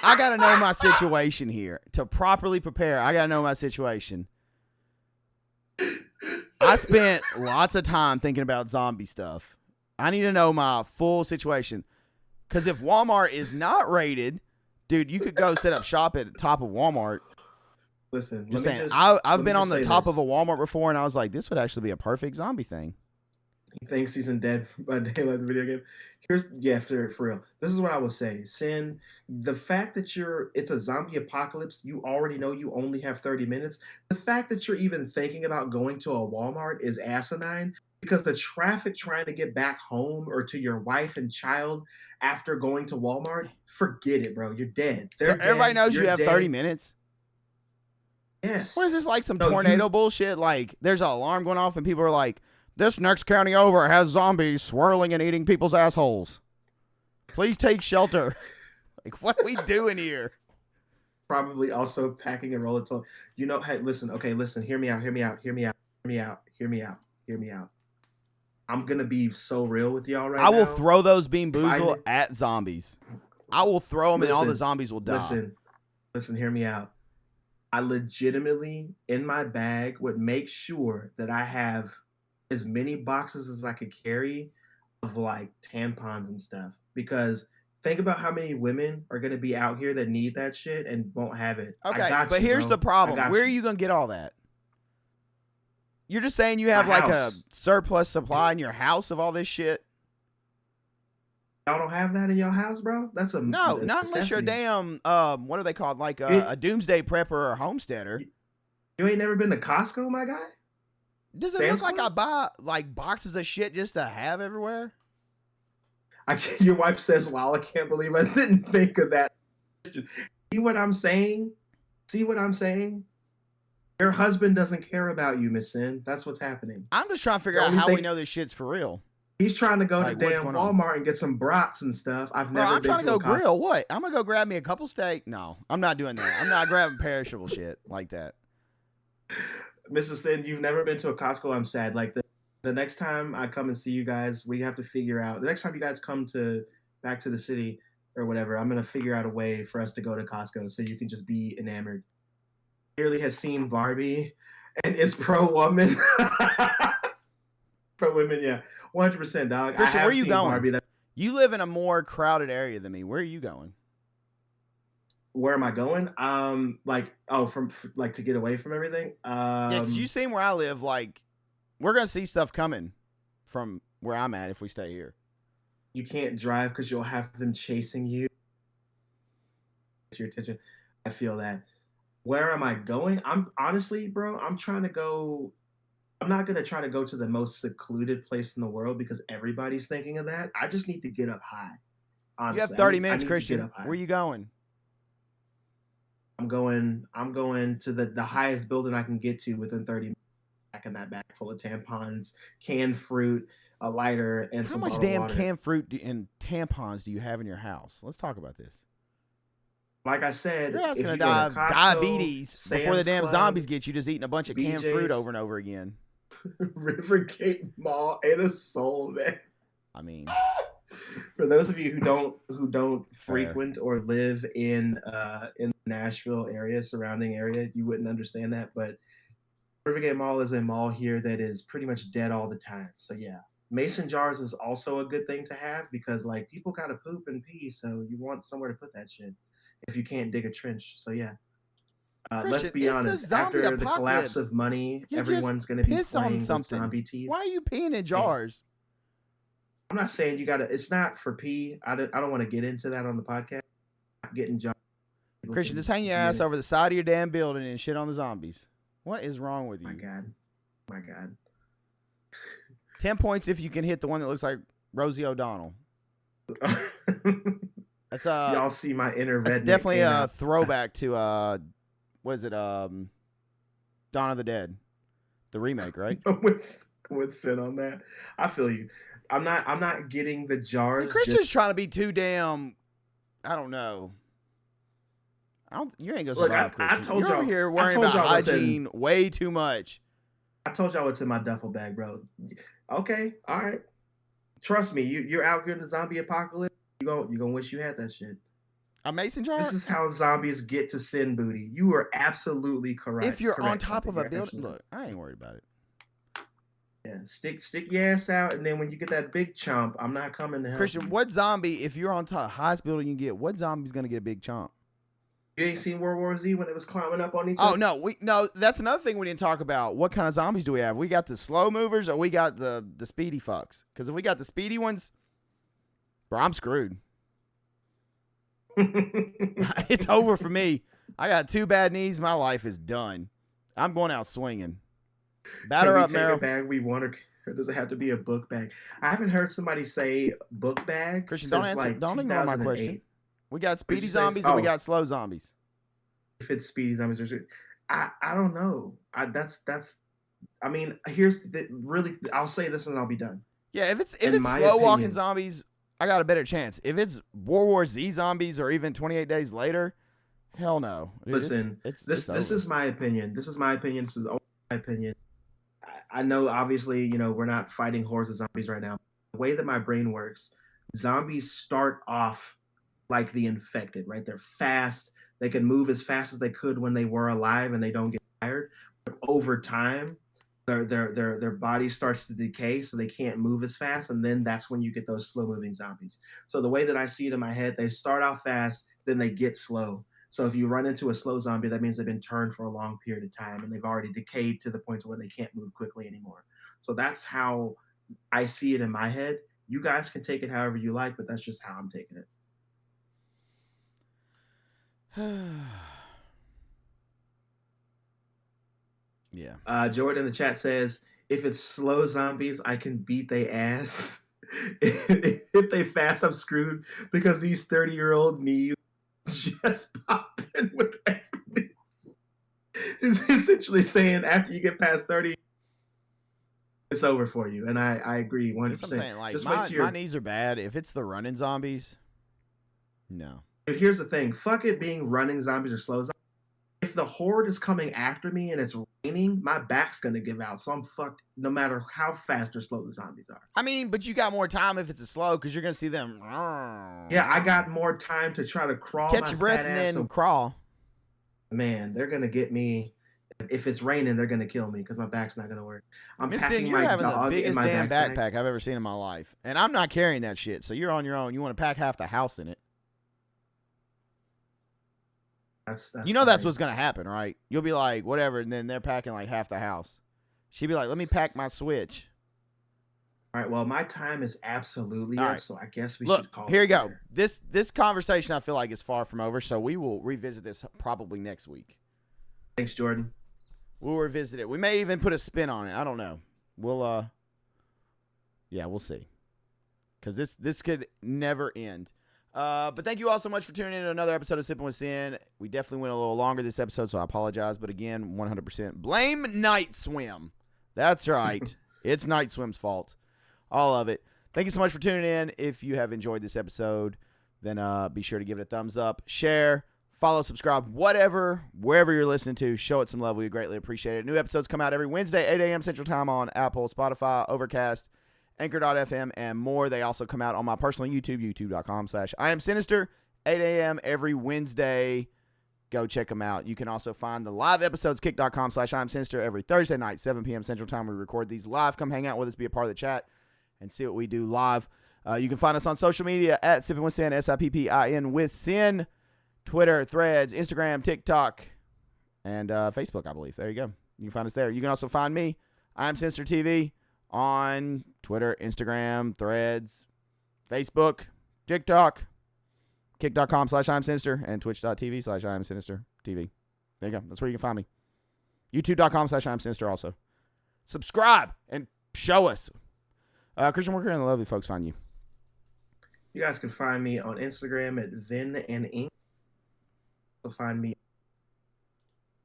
I got to know my situation here. To properly prepare, I got to know my situation. I spent lots of time thinking about zombie stuff. I need to know my full situation. Because if Walmart is not rated, dude, you could go set up shop at the top of Walmart. Listen, Just saying, I've been on the top of a a Walmart before, and I was like, this would actually be a perfect zombie thing. He thinks he's in Dead by Daylight, the video game. For real. This is what I will say. Sin, the fact that it's a zombie apocalypse, you already know you only have 30 minutes. The fact that you're even thinking about going to a Walmart is asinine because the traffic trying to get back home or to your wife and child after going to Walmart, forget it, bro. You're dead. So everybody knows you have 30 minutes? Yes. What is this, like some tornado bullshit? Like, there's an alarm going off and people are like, this next county over has zombies swirling and eating people's assholes. Please take shelter. Like, what are we doing here? Probably also packing a roll of toilet. Hey, listen, hear me out. I'm going to be so real with y'all right now. I will throw those Bean Boozled at zombies. I will throw them and all the zombies will die. Listen, hear me out. I legitimately, in my bag, would make sure that I have as many boxes as I could carry of like tampons and stuff. Because think about how many women are going to be out here that need that shit and won't have it. Okay, but here's the problem. Where are you going to get all that? You're just saying you have like a surplus supply in your house of all this shit? Y'all don't have that in your house, bro? That's not unless you're a damn what are they called? Like a doomsday prepper or a homesteader. You ain't never been to Costco, my guy? Does it look like I buy like boxes of shit just to have everywhere? Your wife says, "Wow, I can't believe I didn't think of that." See what I'm saying? Your husband doesn't care about you, Miss Sin. That's what's happening. I'm just trying to figure out how we know this shit's for real. He's trying to go to damn Walmart and get some brats and stuff. I'm trying to go grill. What? I'm gonna go grab me a couple steak. No, I'm not doing that. I'm not grabbing perishable shit like that. Mrs. Sin, you've never been to a Costco. I'm sad. Like the next time I come and see you guys, we have to figure out. The next time you guys come back to the city or whatever, I'm gonna figure out a way for us to go to Costco so you can just be enamored. Clearly has seen Barbie and is pro woman. Pro women, yeah, 100%, dog. Christian, where are you going? You live in a more crowded area than me. Where are you going? Where am I going? From to get away from everything. Yeah, because you seen where I live. Like, we're gonna see stuff coming from where I'm at if we stay here. You can't drive because you'll have them chasing you. Your attention. I feel that. Where am I going? I'm honestly, bro. I'm trying to go. I'm not gonna try to go to the most secluded place in the world because everybody's thinking of that. I just need to get up high. Honestly. You have 30 minutes, Christian. Where are you going? I'm going to the highest building I can get to within 30 minutes. Back in that bag full of tampons, canned fruit, a lighter, and some bottled water. How much damn canned fruit and tampons do you have in your house? Let's talk about this. Like I said, you're gonna die of diabetes before the damn zombies get you just eating a bunch of canned fruit over and over again. Rivergate Mall ain't a soul, man. I mean, for those of you who don't frequent or live in the Nashville area, surrounding area, you wouldn't understand that. But Rivergate Mall is a mall here that is pretty much dead all the time. So yeah, mason jars is also a good thing to have because like people gotta poop and pee, so you want somewhere to put that shit if you can't dig a trench. So yeah. Let's be honest. After the collapse of money, everyone's going to be playing with zombie teeth. Why are you peeing in jars? I'm not saying you got to. It's not for pee. I don't want to get into that on the podcast. Getting jars. Christian, just hang your ass over the side of your damn building and shit on the zombies. What is wrong with you? My God. 10 points if you can hit the one that looks like Rosie O'Donnell. That's y'all see my inner redneck. It's definitely a throwback to what is it? Dawn of the Dead, the remake, right? with Sin on that. I feel you. I'm not getting the jars. Christian's trying to be too damn. I don't know. You ain't gonna survive, Christian. You're over here worrying about hygiene way too much. I told y'all what's in my duffel bag, bro. Okay, all right. Trust me, you're out here in the zombie apocalypse. You're gonna wish you had that shit. A mason jar? This is how zombies get to sin booty. You are absolutely correct. If you're on top of a building, look, I ain't worried about it. Yeah, stick your ass out, and then when you get that big chomp, I'm not coming to help Christian, you. what zombie, if you're on top highest building you can get, what zombie's gonna get a big chomp? You ain't seen World War Z when it was climbing up on each Oh other? no, that's another thing we didn't talk about. What kind of zombies do we have? We got the slow movers or we got the speedy fucks? Because if we got the speedy ones, bro, I'm screwed. It's over for me. I got 2 bad knees. My life is done. I'm going out swinging. Batter Can we up, take a Meryl. bag we want, or does it have to be a book bag? I haven't heard somebody say book bag Christian, don't since answer. like Don't ignore my question. 2008. We got What did speedy you say? zombies and we got slow zombies. If it's speedy zombies or I don't know. That's I mean, here's the really I'll say this and I'll be done. Yeah, if it's In my slow walking opinion, zombies, I got a better chance. If it's World War Z zombies or even 28 days later, hell no. Dude, listen, it's this over. is my opinion. This is my opinion. This is only my opinion. I know obviously, we're not fighting hordes of zombies right now. The way that my brain works, zombies start off like the infected, right? They're fast. They can move as fast as they could when they were alive and they don't get tired. But over time, their body starts to decay, so they can't move as fast, and then that's when you get those slow moving zombies. So the way that I see it in my head, they start out fast, then they get slow. So if you run into a slow zombie, that means they've been turned for a long period of time and they've already decayed to the point where they can't move quickly anymore. So that's how I see it in my head. You guys can take it however you like, but that's just how I'm taking it. Yeah. Jordan in the chat says, if it's slow zombies, I can beat they ass. If they fast, I'm screwed because these 30-year-old knees just popping with everything. Is essentially saying after you get past 30, it's over for you. And I agree 100%. That's what I'm saying. Like, Just wait till my knees are bad. If it's the running zombies, no. But here's the thing. Fuck it being running zombies or slow zombies. If the horde is coming after me and it's raining, my back's going to give out. So I'm fucked no matter how fast or slow the zombies are. I mean, but you got more time if it's a slow because you're going to see them. Yeah, I got more time to try to crawl. Catch your breath and then crawl. Man, they're going to get me. If it's raining, they're going to kill me because my back's not going to work. I'm Miss packing Sin, you're my having the dog biggest in my damn backpack. I've ever seen in my life. And I'm not carrying that shit. So you're on your own. You want to pack half the house in it. That's that's what's going to happen, right? You'll be like, whatever, and then they're packing like half the house. She'd be like, let me pack my Switch. All right, well, my time is absolutely All up, right. so I guess we Look, should call here it you go. there. This conversation I feel like is far from over, so we will revisit this probably next week. Thanks, Jordan. We'll revisit it. We may even put a spin on it. I don't know. We'll we'll see. Because this could never end. But thank you all so much for tuning in to another episode of Sippin' With Sin. We definitely went a little longer this episode, so I apologize. But again, 100% blame Night Swim. That's right. It's Night Swim's fault. All of it. Thank you so much for tuning in. If you have enjoyed this episode, then be sure to give it a thumbs up, share, follow, subscribe, whatever, wherever you're listening to. Show it some love. We greatly appreciate it. New episodes come out every Wednesday, 8 a.m. Central Time on Apple, Spotify, Overcast, Anchor.fm, and more. They also come out on my personal YouTube, youtube.com/IamSinister, 8 a.m. every Wednesday. Go check them out. You can also find the live episodes, kick.com/IamSinister, every Thursday night, 7 p.m. Central Time. We record these live. Come hang out with us, be a part of the chat, and see what we do live. You can find us on social media at Sippin' With Sin, SIPPIN with Sin, Twitter, Threads, Instagram, TikTok, and Facebook, I believe. There you go. You can find us there. You can also find me, IamSinister TV, on Twitter, Instagram, Threads, Facebook, TikTok, kick.com/IamSinister, and twitch.tv/IamSinister TV. There you go. That's where you can find me. YouTube.com/IamSinister also. Subscribe and show us. Christian, where can the lovely folks find you? You guys can find me on Instagram at Vin and Ink. Also find me.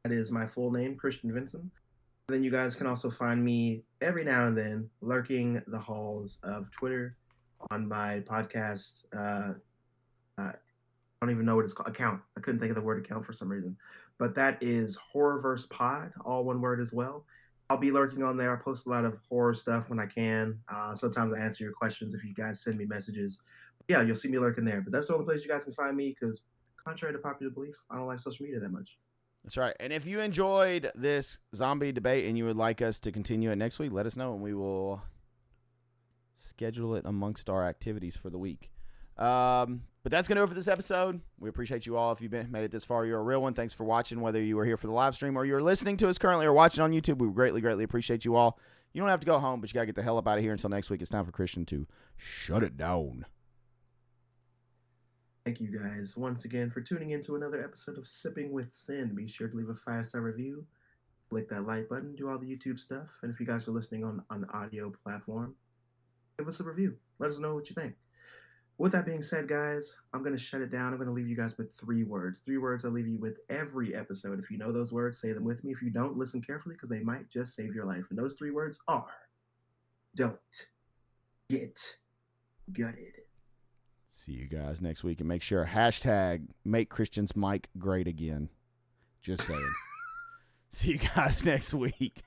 That is my full name, Christian Vincent. Then you guys can also find me every now and then lurking the halls of Twitter on my podcast. I don't even know what it's called. Account. I couldn't think of the word account for some reason. But that is Horrorverse Pod, all one word as well. I'll be lurking on there. I post a lot of horror stuff when I can. Sometimes I answer your questions if you guys send me messages. Yeah, you'll see me lurking there. But that's the only place you guys can find me because, contrary to popular belief, I don't like social media that much. That's right. And if you enjoyed this zombie debate and you would like us to continue it next week, let us know and we will schedule it amongst our activities for the week. But that's going to do it for this episode. We appreciate you all. If you've made it this far, you're a real one. Thanks for watching, whether you were here for the live stream or you're listening to us currently or watching on YouTube. We greatly, greatly appreciate you all. You don't have to go home, but you got to get the hell up out of here. Until next week, it's time for Christian to shut it down. Thank you guys once again for tuning in to another episode of Sipping with Sin. Be sure to leave a 5-star review, click that like button, do all the YouTube stuff. And if you guys are listening on an audio platform, give us a review. Let us know what you think. With that being said, guys, I'm going to shut it down. I'm going to leave you guys with 3 words. 3 words I leave you with every episode. If you know those words, say them with me. If you don't, listen carefully because they might just save your life. And those 3 words are, don't get gutted. See you guys next week. And make sure, hashtag make Christian's mic great again. Just saying. See you guys next week.